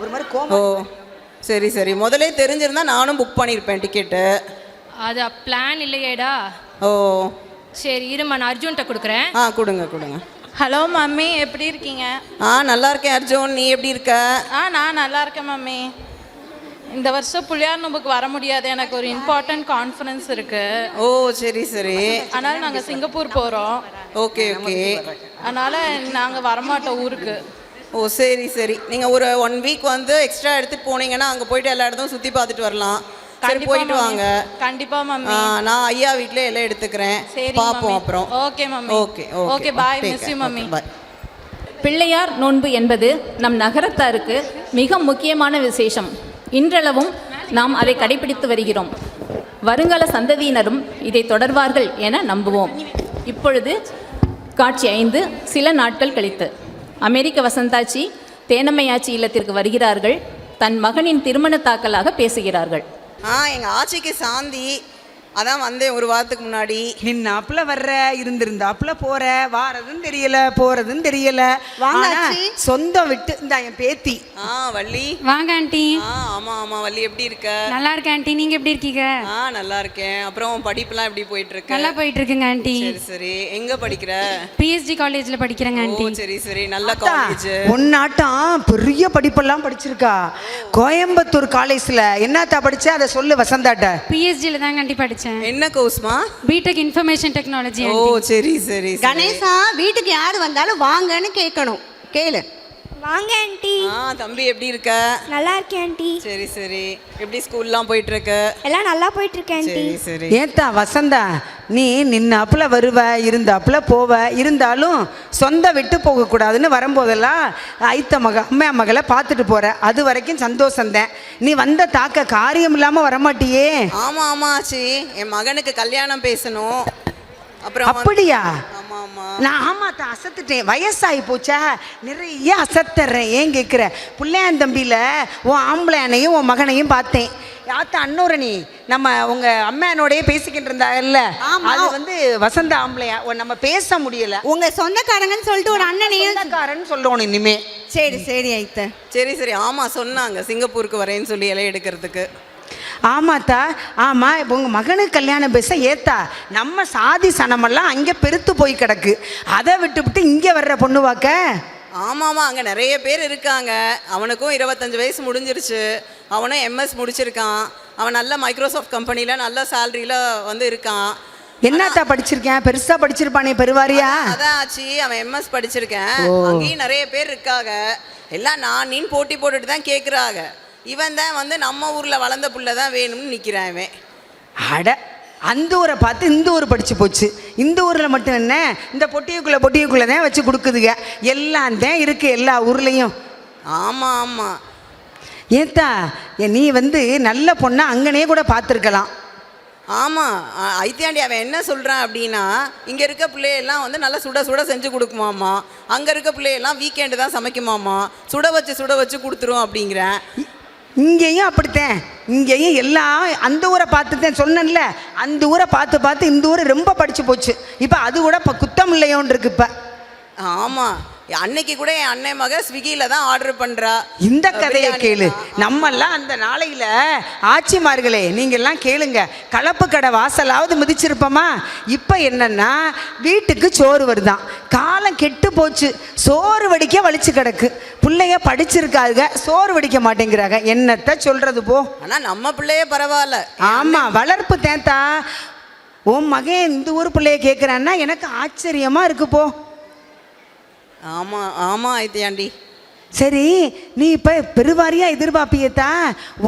C: ஒரு மாதிரி
F: ஓ சரி சரி. முதலே தெரிஞ்சிருந்தா நானும் புக் பண்ணியிருப்பேன் டிக்கெட்டு.
K: அது பிளான் இல்லையேடா.
F: ஓ
K: சரி இருமா, நான் அர்ஜுன்கிட்ட கொடுக்குறேன்.
F: கொடுங்க கொடுங்க.
K: ஹலோ மம்மி, எப்படி இருக்கீங்க?
F: நல்லா இருக்கேன் அர்ஜுன், நீ எப்படி இருக்க?
K: நான் நல்லா இருக்கேன் மம்மி. இந்த வருஷம் பிள்ளையார் நோம்புக்கு வர முடியாது, எனக்கு ஒரு இம்பார்ட்டன்ட் கான்ஃபரன்ஸ் இருக்கு.
F: ஓ சரி சரி.
K: அதனால நாங்கள் சிங்கப்பூர் போகிறோம்.
F: Okay okay.
K: அதனால நாங்கள் வரமாட்டோம் ஊருக்கு.
F: ஓ சரி சரி. நீங்கள் ஒரு 1 வீக் வந்து எக்ஸ்ட்ரா எடுத்துகிட்டு போனீங்கன்னா அங்கே போயிட்டு எல்லா இடத்தையும் சுற்றி பார்த்துட்டு வரலாம். சரி போயிட்டு வாங்க.
K: கண்டிப்பா மம்மி.
F: நான் ஐயா வீட்டில் எல்லாம் எடுத்துக்கிறேன். பார்ப்போம் அப்புறம்.
K: Okay mummy.
F: Okay
K: okay bye, miss you mummy.
F: Bye.
B: Pillaiyar நோன்பு என்பது நம் நகரத்தாருக்கு மிக முக்கியமான விசேஷம். இன்றளவும் நாம் அதை கடைபிடித்து வருகிறோம். வருங்கால சந்ததியினரும் இதை தொடர்வார்கள் என நம்புவோம். இப்பொழுது காட்சி 5. சில நாட்கள் கழித்து அமெரிக்க வசந்தாச்சி தேனம்மையாச்சி இல்லத்திற்கு வருகிறார்கள். தன் மகனின் திருமண தாக்கலாக பேசுகிறார்கள்.
F: எங்கள் ஆச்சிக்கு சாந்தி, அதான் வந்தேன் ஒரு வாரத்துக்கு முன்னாடி.
C: நின்னாப்புல வர்ற, இருந்திருந்தாப்புல போற, வாரதும் தெரியல போறதும் தெரியல. சொந்தம் விட்டு இந்த என் பேத்தி
F: வள்ளி.
D: வாங்க ஆண்டி.
F: ஆமா ஆமா வள்ளி, எப்படி இருக்க?
D: நல்லா இருக்கேன் ஆண்டி, நீங்க எப்படி இருக்கீங்க?
F: நல்லா இருக்கேன். அப்புறம் படிப்புலாம் எப்படி போயிட்டு இருக்கு?
D: நல்லா போயிட்டு இருக்குங்க ஆண்டி.
F: சரி சரி. எங்க படிக்கிற?
D: பிஎஸ்டி காலேஜ்ல படிக்கிறேங்க ஆண்டி.
F: சரி சரி, நல்ல காலேஜ்.
C: ஒன்னாட்டம் பெரிய படிப்பெல்லாம் படிச்சிருக்கா. கோயம்புத்தூர் காலேஜ்ல என்னத்தா படிச்ச அதை சொல்லு வசந்தாட்ட.
D: பிஎஸ்டில தாங்க ஆண்டி படிச்சேன்.
F: என்ன கோர்ஸ்மா?
D: BTech information technology.
F: ஓ சரி சரி.
E: கணேசா, வீட்டுக்கு யார் வந்தாலும் வாங்கன்னு கேட்கணும், கேளு.
H: வாங்க ஆண்டி.
F: தம்பி எப்படி இருக்க?
H: நல்லா இருக்கேன் ஆண்டி.
F: சரி சரி. எப்படி ஸ்கூல்லாம் போயிட்டு இருக்கு?
H: எல்லாம் நல்லா போயிட்டு இருக்கேன் ஆண்டி.
F: சரி சரி.
C: ஏத்தா வசந்தா, நீ நின்னாப்புல வருவ, இருந்தாப்புல போவ, இருந்தாலும் சொந்த விட்டு போகக்கூடாதுன்னு வரும்போதெல்லாம் ஐத்த அம்மா மகளை பார்த்துட்டு போற. அது வரைக்கும் சந்தோஷந்தேன். நீ வந்த தாக்க காரியம் இல்லாம வரமாட்டியே.
F: ஆமா ஆமா ஆச்சி, என் மகனுக்கு கல்யாணம் பேசணும். அப்புறம்
C: அப்படியா?
F: ஆமா.
C: நான் ஆமாத்தா அசத்துட்டேன், வயசாகி போச்சா, நிறைய அசத்துறேன். ஏன் கேட்குற? பிள்ளையாந்தம்பியில் உன் ஆம்பளையானையும் உன் மகனையும் பார்த்தேன். யாத்தா அன்னூரணி நம்ம உங்க அம்மானோடய பேசிக்கிட்டு இருந்தாங்கல்ல, அது வந்து வசந்த ஆம்பளையா நம்ம பேச முடியல.
E: உங்க சொந்தக்காரங்கன்னு சொல்லிட்டு ஒரு அண்ணனையும்
C: சொந்தக்காரன்னு சொல்லணும் இனிமே.
E: சரி சரி ஐத்த.
F: சரி சரி. ஆமா சொன்னாங்க சிங்கப்பூருக்கு வரேன்னு சொல்லி இலை எடுக்கிறதுக்கு.
C: ஆமாத்தா ஆமா. இப்போ உங்கள் மகனுக்கு கல்யாணம் பேச ஏத்தா நம்ம சாதி சனமெல்லாம் அங்கே பெருத்து போய் கிடக்கு. அதை விட்டு இங்கே வர்ற பொண்ணு வாக்க.
F: ஆமாம், அங்கே நிறைய பேர் இருக்காங்க. அவனுக்கும் 25 வயசு முடிஞ்சிருச்சு. அவனும் எம்எஸ் முடிச்சிருக்கான். அவன் நல்ல மைக்ரோசாஃப்ட் கம்பெனியில் நல்ல சேலரியில் வந்து இருக்கான்.
C: என்னத்தா படிச்சிருக்கேன்? பெருசா படிச்சிருப்பானே பெருவாரியா?
F: அதான் ஆச்சு, அவன் எம்எஸ் படிச்சிருக்கேன். அங்கேயும் நிறைய பேர் இருக்காங்க. எல்லாம் நான் நீன்னு போட்டி போட்டுட்டு தான் கேட்குறாங்க. இவன் தான் வந்து நம்ம ஊரில் வளர்ந்த புள்ள தான் வேணும்னு நிற்கிறான் இவன்.
C: அட, அந்த ஊரை பார்த்து இந்த ஊர் படித்து போச்சு. இந்த ஊரில் மட்டும் என்ன, இந்த பொட்டியுக்குள்ளே தான் வச்சு கொடுக்குதுங்க. எல்லாம் தான் இருக்குது எல்லா ஊர்லேயும்.
F: ஆமாம் ஆமாம்.
C: ஏத்தா நீ வந்து நல்ல பொண்ணை அங்கனே கூட பார்த்துருக்கலாம்.
F: ஆமாம் ஐத்தியாண்டி, அவன் என்ன சொல்கிறான் அப்படின்னா, இங்கே இருக்க பிள்ளையெல்லாம் வந்து நல்லா சுட சுட செஞ்சு கொடுக்குமாம்மா, அங்கே இருக்க பிள்ளையெல்லாம் வீக்கெண்டு தான் சமைக்குமாம்மா, சுட வச்சு கொடுத்துரும் அப்படிங்கிறேன்.
C: இங்கேயும் அப்படித்தான். இங்கேயும் எல்லாம் அந்த ஊரை பார்த்துதான் சொன்னேன்ல, அந்த ஊரை பார்த்து இந்த ஊர் ரொம்ப படித்து போச்சு. இப்போ அது கூட இப்போ குத்தம் இல்லையோன்னு இருக்கு இப்போ.
F: ஆமாம், அன்னைக்கு கூட என் அண்ணன் மக ஸ்விக்கியில் தான் ஆர்டர் பண்ணுறா.
C: இந்த கதையை கேளு. நம்மெல்லாம் அந்த நாளையில் ஆட்சிமார்களே நீங்கள்லாம் கேளுங்க, கலப்பு கடை வாசலாவது மிதிச்சிருப்போமா? இப்போ என்னன்னா வீட்டுக்கு சோறு வருதான். காலம் கெட்டு போச்சு, சோறு வடிக்க வலிச்சு கிடக்கு. பிள்ளைய படிச்சிருக்காங்க, சோறு வடிக்க மாட்டேங்கிறாங்க. என்னத்த சொல்றது போ.
F: ஆனால் நம்ம பிள்ளையே பரவாயில்ல.
C: ஆமாம், வளர்ப்பு தேத்தா. உன் மகன் இந்த ஊர் பிள்ளைய கேட்குறான்னா எனக்கு ஆச்சரியமாக இருக்கு போ.
F: ஆமாம் ஆமாம் ஐத்தியாண்டி.
C: சரி, நீ இப்போ பெருவாரியாக எதிர்பார்ப்பியத்தா?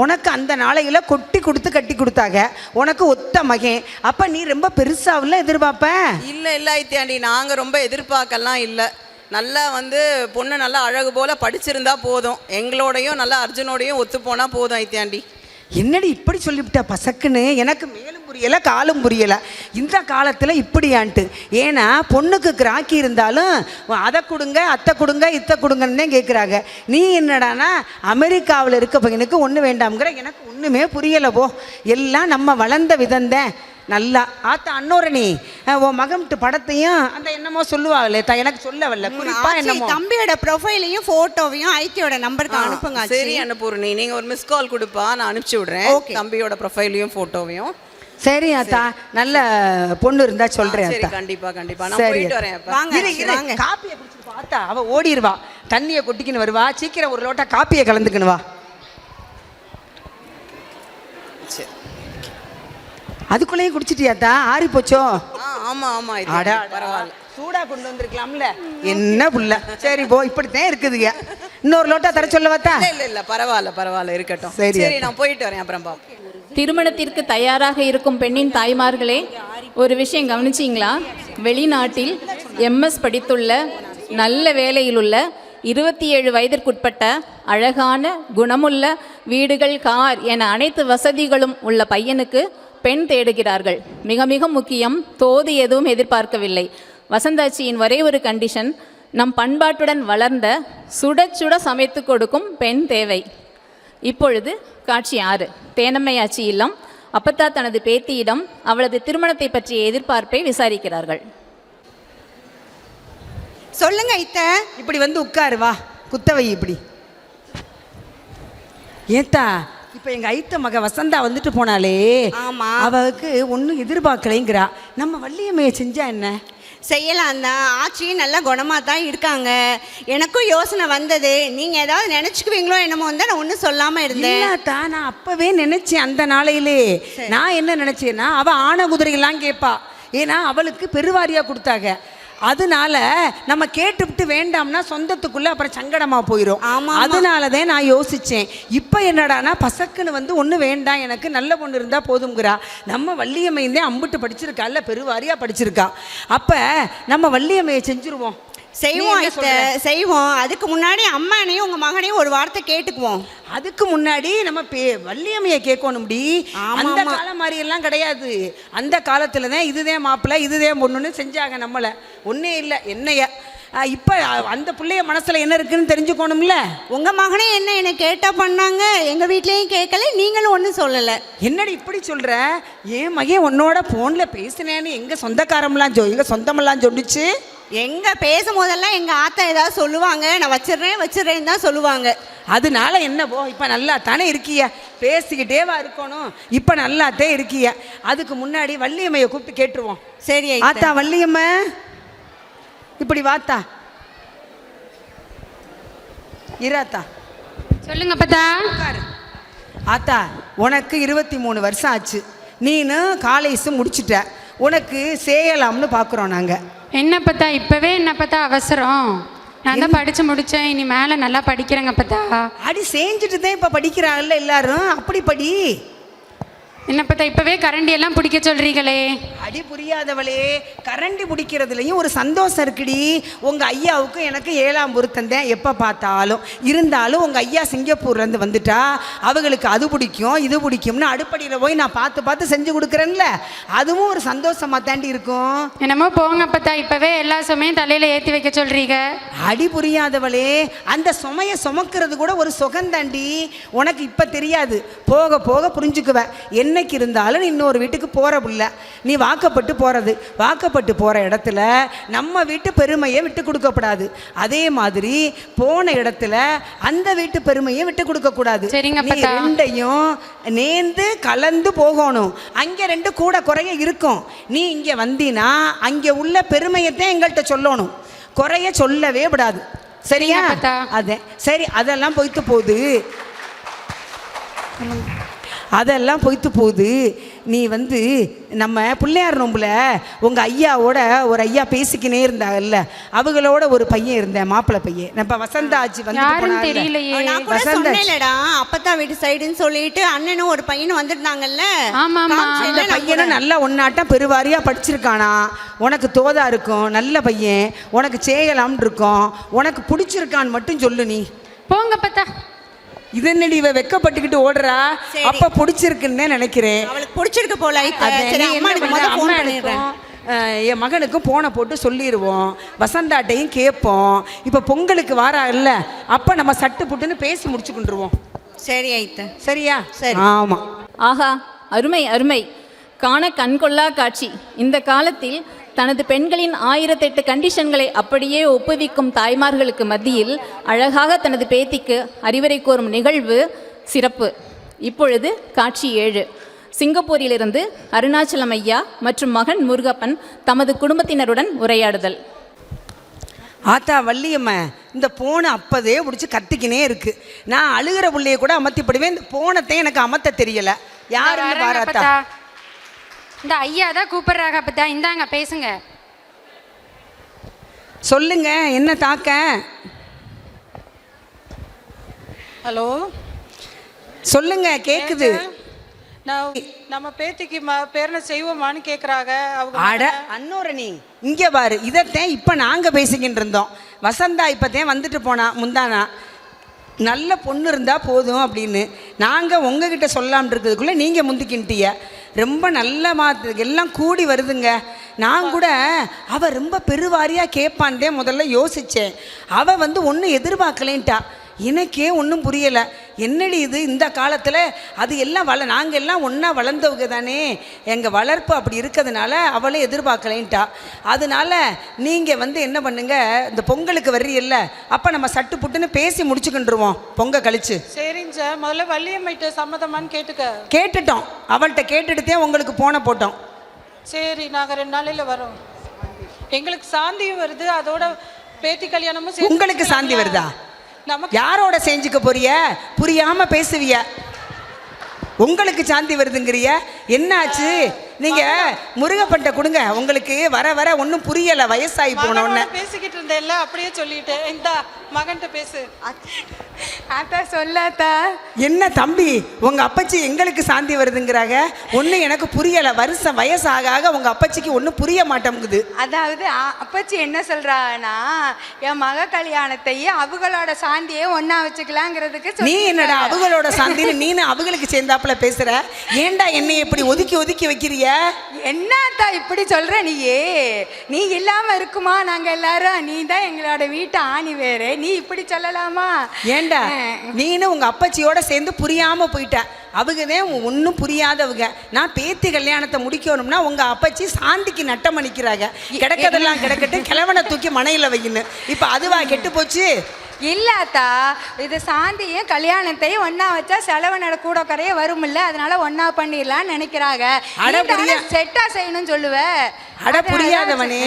C: உனக்கு அந்த நாளையில் கொட்டி கொடுத்து கட்டி கொடுத்தாங்க, உனக்கு ஒத்த மகன். அப்போ நீ ரொம்ப பெருசாவில் எதிர்பார்ப்ப?
F: இல்லை இல்லை ஐத்தியாண்டி, நாங்கள் ரொம்ப எதிர்பார்க்கலாம் இல்லை. நல்லா பொண்ணு நல்லா அழகு போல் படிச்சிருந்தா போதும், எங்களோடையும் நல்லா அர்ஜுனோடையும் ஒத்து போனால் போதும் ஐத்தியாண்டி.
C: என்னடி இப்படி சொல்லிவிட்டா பசக்குன்னு? எனக்கு மேலும் புரியலை காலும் புரியலை இந்த காலத்தில் இப்படியான்ட்டு. ஏன்னா பொண்ணுக்கு கிராக்கி இருந்தாலும் அதை கொடுங்க அத்தை கொடுங்க இத்தை கொடுங்கன்னு தான் கேட்குறாங்க. நீ என்னடானா அமெரிக்காவில் இருக்க பையனுக்கு ஒன்று வேண்டாம்ங்கிற. எனக்கு ஒன்றுமே புரியலை போ. எல்லாம் நம்ம வளர்ந்த விதந்தேன். நல்லா ஆத்தா அன்னோரணி உன் மகன்ட்டு படத்தையும் அந்த என்னமோ சொல்லுவாங்களே எனக்கு சொல்ல வரல குறிப்பா என்னமோ
E: தம்பியோட ப்ரொஃபைலையும் ஃபோட்டோவையும் ஐத்தியோட நம்பருக்கு அனுப்புங்க.
F: சரி அனுப்புறேன், நீங்கள் ஒரு மிஸ் கால் கொடுப்பா, நான் அனுப்பிச்சி விட்றேன் தம்பியோட ப்ரொஃபைலையும் ஃபோட்டோவையும்.
C: சரி ஆத்தா, நல்ல பொண்ணு இருந்தா சொல்றேன்.
F: சரி கண்டிப்பா கண்டிப்பா நான் போயிட்டு வரேன்.
C: வாங்க காப்பியை குடிச்சிட்டு பார்த்தா அவ ஓடிடுவா, தண்ணியை கொட்டிக்கின்னு வருவா. சீக்கிரம் ஒரு லோட்டா காப்பியை கலந்துக்கணுவா. அதுக்குள்ளேயும் குடிச்சிட்டியாத்தா? ஆறி போச்சோ?
F: ஆமா ஆமா பரவாயில்ல,
C: சூடா கொண்டு வந்திருக்கலாம்ல. என்ன புள்ள. சரி போ, இப்படித்தான் இருக்குதுங்க. இன்னொரு லோட்டா தர சொல்ல வாத்தா?
F: இல்ல இல்ல பரவாயில்ல பரவாயில்ல இருக்கட்டும். சரி நான் போயிட்டு வரேன், அப்புறம் பாப்போம்.
B: திருமணத்திற்கு தயாராக இருக்கும் பெண்ணின் தாய்மார்களே, ஒரு விஷயம் கவனிச்சிங்களா? வெளிநாட்டில் எம்எஸ் படித்துள்ள நல்ல வேலையிலுள்ள 27 வயதிற்குட்பட்ட அழகான குணமுள்ள வீடுகள் கார் என அனைத்து வசதிகளும் உள்ள பையனுக்கு பெண் தேடுகிறார்கள். மிக மிக முக்கியம், தோது எதுவும் எதிர்பார்க்கவில்லை. வசந்தாச்சியின் ஒரே ஒரு கண்டிஷன், நம் பண்பாட்டுடன் வளர்ந்த சுட சுட சமைத்து கொடுக்கும் பெண் தேவை. இப்பொழுது காட்சி 6. தேனம்மையாச்சி இல்லம். அப்பத்தா தனது பேத்தியிடம் அவளது திருமணத்தை பற்றிய எதிர்பார்ப்பை விசாரிக்கிறார்கள்.
E: சொல்லுங்க ஐத்த.
C: இப்படி உட்காரு, வா குத்தவை இப்படி. ஏத்தா இப்போ எங்கள் ஐத்த மக வசந்தா வந்துட்டு போனாலே, அவளுக்கு ஒன்றும் எதிர்பார்க்கலைங்கிறா. நம்ம வள்ளியம்மையை செஞ்சா என்ன?
E: செய்யலாம் தான். ஆச்சியும் நல்ல குணமாக தான் இருக்காங்க. எனக்கும் யோசனை வந்தது, நீங்கள் ஏதாவது நினச்சிக்குவீங்களோ என்னமோ நான் ஒன்றும் சொல்லாமல் இருந்தேன்.
C: நான் அப்போவே நினச்சேன். அந்த நாளையிலே நான் என்ன நினச்சேன்னா, அவள் ஆன குதிரையெல்லாம் கேட்பா. ஏன்னா அவளுக்கு பெருவாரியாக கொடுத்தாங்க. அதனால நம்ம கேட்டுவிட்டு வேண்டாம்னா சொந்தத்துக்குள்ள அப்புறம் சங்கடமா போயிடும். அதனாலதான் நான் யோசிச்சேன். இப்ப என்னடானா பசக்குன்னு ஒண்ணு வேண்டாம், எனக்கு நல்ல பொண்ணு இருந்தா போதுங்கிறா. நம்ம வள்ளியம்மையே அம்புட்டு படிச்சிருக்கா, இல்ல பெருவாரியா படிச்சிருக்கா. அப்ப நம்ம வள்ளியம்மையை செஞ்சிருவோம்.
E: செய்வோம். அதுக்கு முன்னாடி அம்மானையும் உங்க மகனையும் ஒரு வார்த்தை கேட்டுக்குவோம்.
C: அதுக்கு முன்னாடி நம்ம வள்ளியம்மையை கேட்கணும். அந்த காலம் மாதிரி எல்லாம் கிடையாது. அந்த காலத்துல தான் இதுதான் மாப்பிள்ளை இதுதான் பொண்ணுன்னு செஞ்சாங்க. நம்மளை ஒன்னே இல்லை என்னைய. இப்ப அந்த பிள்ளைய மனசுல என்ன இருக்குன்னு தெரிஞ்சுக்கணும்ல.
E: உங்க மகனே என்ன கேட்டா பண்ணாங்க, எங்க வீட்லயும் கேட்கல, நீங்களும் ஒன்றும் சொல்லல.
C: என்னடி இப்படி சொல்ற? ஏன் மகன் உன்னோட போன்ல பேசினேன்னு எங்க சொந்தக்காரம்லாம் எங்க சொந்தமெல்லாம் சொல்லிச்சு.
E: எங்க பேசும் போதெல்லாம் எங்க ஆத்தா ஏதாவது சொல்லுவாங்க, நான் வச்சிடுறேன் தான் சொல்லுவாங்க.
C: அதனால என்ன போ, இப்ப நல்லா தானே இருக்கிய, பேசிக்கிட்டேவா இருக்கணும். இப்ப நல்லாத்தே இருக்கிய. அதுக்கு முன்னாடி வள்ளியம்மையை கூப்பிட்டு கேட்டுருவோம்.
E: சரி
C: ஆத்தா, வள்ளியம்மை இப்படி வாத்தா. இராத்தா
D: சொல்லுங்க அப்பத்தா.
C: ஆத்தா, உனக்கு 23 வருஷம் ஆச்சு. நீனு காலேஜ் முடிச்சுட்ட. உனக்கு செய்யலாம்னு பார்க்குறோம் நாங்கள்.
D: என்ன பத்தா இப்பவே என்ன பத்தா அவசரம்? நான் தான் படிச்சு முடிச்சேன், இனி மேலே நல்லா படிக்கிறேங்க பத்தா.
C: அடி செஞ்சுட்டு தான் இப்போ படிக்கிறாங்கல்ல எல்லாரும், அப்படி படி.
D: என்ன பத்தா இப்பவே கரண்டி எல்லாம் பிடிக்க சொல்றீங்களே?
C: அடி புரியாதவளே, கரண்டி பிடிக்கிறதுலையும் ஒரு சந்தோஷம் இருக்குடி. உங்கள் ஐயாவுக்கும் எனக்கு 7ஆம் பொருத்தம் தான் எப்போ பார்த்தாலும். இருந்தாலும் உங்கள் ஐயா சிங்கப்பூர்லேருந்து வந்துட்டா அவங்களுக்கு அது பிடிக்கும் இது பிடிக்கும்னு அடுப்படியில் போய் நான் பார்த்து செஞ்சு கொடுக்குறேன்ல, அதுவும் ஒரு சந்தோஷமாக தாண்டி இருக்கும்.
D: என்னமோ போங்க பத்தா, இப்பவே எல்லா சுமையும் தலையில் ஏற்றி வைக்க சொல்றீங்க.
C: அடி புரியாதவளே, அந்த சுமையை சுமக்கிறது கூட ஒரு சுகந்தாண்டி. உனக்கு இப்போ தெரியாது, போக போக புரிஞ்சுக்குவேன். என்னைக்கு இருந்தாலும் இன்னொரு வீட்டுக்கு போகிற புள்ள நீ. வாக்கப்பட்டு போகிற இடத்துல நம்ம வீட்டு பெருமையை விட்டு கொடுக்கப்படாது. அதே மாதிரி போன இடத்துல அந்த வீட்டு பெருமையை விட்டு கொடுக்கக்கூடாது. ரெண்டையும் நேர்ந்து கலந்து போகணும். அங்கே 2 கூட குறைய இருக்கும். நீ இங்கே வந்தீனா அங்கே உள்ள பெருமையத்தான் எங்கள்கிட்ட சொல்லணும், குறைய சொல்லவே விடாது. சரியா? அதே சரி, அதெல்லாம் போய்த்து போகுது. அதெல்லாம் பொய்த்து போகுது. நீ வந்து நம்ம பிள்ளையார் நோம்புல உங்கள் ஐயாவோட ஒரு ஐயா பேசிக்கினே இருந்தாங்கல்ல, அவங்களோட ஒரு பையன் இருந்தேன், மாப்பிள்ளை பையன். நம்ம வசந்தா ஆச்சி வந்து
D: யாரும் தெரியலையே.
E: நான் கூட சொன்னேன்லடா, அப்பத்தா வீட்டு சைடுன்னு சொல்லிட்டு அண்ணனும் ஒரு பையனும் வந்திருந்தாங்கல்ல.
D: ஆமா
C: இந்த பையனும் நல்லா ஒன்னாட்டம் பெருவாரியா படிச்சிருக்கானா, உனக்கு தோதா இருக்கும், நல்ல பையன், உனக்கு செய்யலாம்னு இருக்கும், உனக்கு பிடிச்சிருக்கான்னு மட்டும் சொல்லு. நீ
D: போங்க அப்பத்தா.
C: இது என்னடி இவ வெக்கப்பட்டுக்கிட்டு ஓடுறா? அப்ப பிடிச்சிருக்குன்னு நினைக்கிறேன்.
E: அவளுக்கு பிடிச்சிருக்கு போல.
C: என் மகனுக்கும் போனை போட்டு சொல்லிடுவோம், வசந்தாட்டையும் கேட்போம். இப்போ பொங்கலுக்கு வாரா இல்லை, அப்போ நம்ம சட்டு புட்டுன்னு பேசி முடிச்சுக்கிட்டுருவோம்.
E: சரி ஐத்த,
C: சரியா?
E: சரி.
C: ஆமாம்.
B: ஆஹா, அருமை அருமை. காண கண்கொள்ளா காட்சி. இந்த காலத்தில் தனது பெண்களின் 1008 கண்டிஷன்களை அப்படியே ஒப்புவிக்கும் தாய்மார்களுக்கு மத்தியில் அழகாக தனது பேத்திக்கு அறிவுரை கூறும் நிகழ்வு சிறப்பு. இப்பொழுது காட்சி 7. சிங்கப்பூரிலிருந்து அருணாச்சலம் ஐயா மற்றும் மகன் முருகப்பன் தமது குடும்பத்தினருடன் உரையாடுதல்.
C: ஆத்தா வள்ளியம்மா, இந்த போனை அப்போதே பிடிச்சி கத்திக்கினே இருக்கு. நான் அழுகிற பிள்ளைய கூட அமர்த்திப்படுவேன், இந்த போனத்தை எனக்கு அமர்த்த தெரியல. யாருன்னு பாராத்தா?
D: இந்த ஐயா தான் கூப்பிடுறாங்க அப்பத்தா. இந்தாங்க பேசுங்க.
C: சொல்லுங்க, என்ன தாக்க?
I: ஹலோ,
C: சொல்லுங்க, கேக்குது.
I: நான் நம்ம பேத்திக்கு பேரனை செய்வோமான்னு கேட்குறாங்க அவங்க.
C: அட அன்னோரணி, இங்கே பாரு, இதைத்தான் இப்போ நாங்கள் பேசிக்கிட்டு இருந்தோம். வசந்தா இப்போத்தான் வந்துட்டு போனா முந்தானா, நல்ல பொண்ணு இருந்தால் போதும் அப்படின்னு. நாங்கள் உங்ககிட்ட சொல்லாமல் இருக்கிறதுக்குள்ளே நீங்கள் முந்திக்கின்ட்டிய. ரொம்ப நல்ல எல்லாம் கூடி வருதுங்க. நான் கூட அவள் ரொம்ப பெருவாரியாக கேட்பான்தே முதல்ல யோசித்தேன். அவள் வந்து ஒன்றும் எதிர்பார்க்கலேன்ட்டா. எனக்கே ஒன்றும் புரியலை. என்னடி இது இந்த காலத்தில் அது எல்லாம் நாங்கள் எல்லாம் ஒன்றா வளர்ந்தவங்க தானே, எங்கள் வளர்ப்பு அப்படி இருக்கிறதுனால அவளை எதிர்பார்க்கலேன்ட்டா. அதனால நீங்கள் வந்து என்ன பண்ணுங்க, இந்த பொங்கலுக்கு வர்றீல்ல, அப்போ நம்ம சட்டு புட்டுன்னு பேசி முடிச்சுக்கிட்டுருவோம் பொங்கல் கழிச்சு.
I: சரிங்க சார், முதல்ல வள்ளியம்மைட்ட சம்மதமான்னு
C: கேட்டுட்டோம். அவள்கிட்ட கேட்டுட்டுதான் உங்களுக்கு போன போட்டோம்.
I: சரி, நாங்கள் 2 நாளையில் வரோம். எங்களுக்கு சாந்தியும் வருது, அதோட பேத்தி கல்யாணமும்.
C: உங்களுக்கு சாந்தி வருதா?
I: நமக்கு
C: யாரோட செஞ்சுக்க போறிய? புரியாம பேசுவிய. உங்களுக்கு சாந்தி வருதுங்கிறிய, என்னாச்சு? நீங்க முருகப்பட்ட கொடுங்க, உங்களுக்கு வர வர ஒன்றும் புரியல, வயசாகி போன உடனே.
I: பேசிக்கிட்டு இருந்தேன்ல, அப்படியே சொல்லிட்டேன். இந்த மகன்கிட்ட பேசு.
J: ஆத்தா சொல்லாத்தா.
C: என்ன தம்பி, உங்க அப்பச்சி எங்களுக்கு சாந்தி வருதுங்கிறாங்க, ஒன்றும் எனக்கு புரியல. வருஷம் வயசாக ஆக உங்க அப்பச்சிக்கு ஒன்றும் புரிய மாட்டேங்குது.
J: அதாவது அப்பச்சி என்ன சொல்றாங்கன்னா, என் மக கல்யாணத்தையும் அவங்களோட சாந்தியே ஒன்னா வச்சுக்கலாங்கிறதுக்கு.
C: நீ என்னடா அவங்களோட சாந்தின்னு நீனு அவங்களுக்கு சேர்ந்தாப்புல பேசுற? ஏண்டா என்னை இப்படி ஒதுக்கி ஒதுக்கி வைக்கிறிய?
J: என்னத்தா இப்படி சொல்ற? நீ இல்லாம இருக்குமா நாங்க எல்லாரும்? நீ தான் எங்களோட வீட்டு ஆணி வேறு, நீ இப்படி சொல்லலாமா?
C: ஏண்டா நீனு உங்க அப்பச்சியோட சேர்ந்து புரியாம போயிட்ட. அவங்கதான் ஒன்றும் புரியாதவங்க. நான் பேத்தி கல்யாணத்தை முடிக்கணும்னா உங்க அப்பச்சி சாந்திக்கு நட்டம் அணிக்கிறாங்க. கிடக்கதெல்லாம் கிடக்கட்டு, கிழவனை தூக்கி மனையில வைக்கணும். இப்ப அதுவா கெட்டு போச்சு?
J: இல்லாத்தா, இது சாந்தியும் கல்யாணத்தையும் ஒன்னா வச்சா செலவனோட கூட குறைய வரும்ல, அதனால ஒன்னா பண்ணிடலாம்னு நினைக்கிறாங்க. செட்டா செய்யணும்னு சொல்லுவ.
C: அட புரியாதவனே,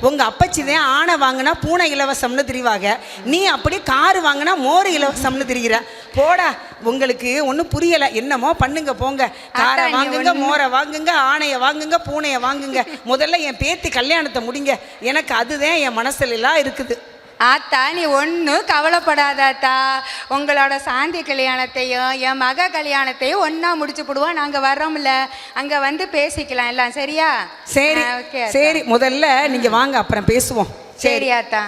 C: உங்க அப்பச்சி தான் ஆணை வாங்கினா பூனை இலவசம்னு திரிவாங்க, நீ அப்படி காரு வாங்கினா மோர் இலவசம்னு திரிகிற. போடா, உங்களுக்கு ஒன்றும் புரியலை. என்னமோ பண்ணுங்க போங்க. காரை வாங்குங்க, மோரை வாங்குங்க, ஆணையை வாங்குங்க, பூனையை வாங்குங்க. முதல்ல என் பேத்தி கல்யாணத்தை முடிங்க. எனக்கு அதுதான் என் மனசுல எல்லாம் இருக்குது.
J: ஆத்தா, நீ ஒன்றும் கவலைப்படாதாத்தா. உங்களோட சாந்தி கல்யாணத்தையும் என் மக கல்யாணத்தையும் ஒன்றா முடிச்சு போடுவோம். நாங்கள் வர்றோம்ல, அங்கே வந்து பேசிக்கலாம் எல்லாம். சரியா?
C: சரி சரி, முதல்ல நீங்கள் வாங்க, அப்புறம் பேசுவோம்.
J: சரி ஆத்தா.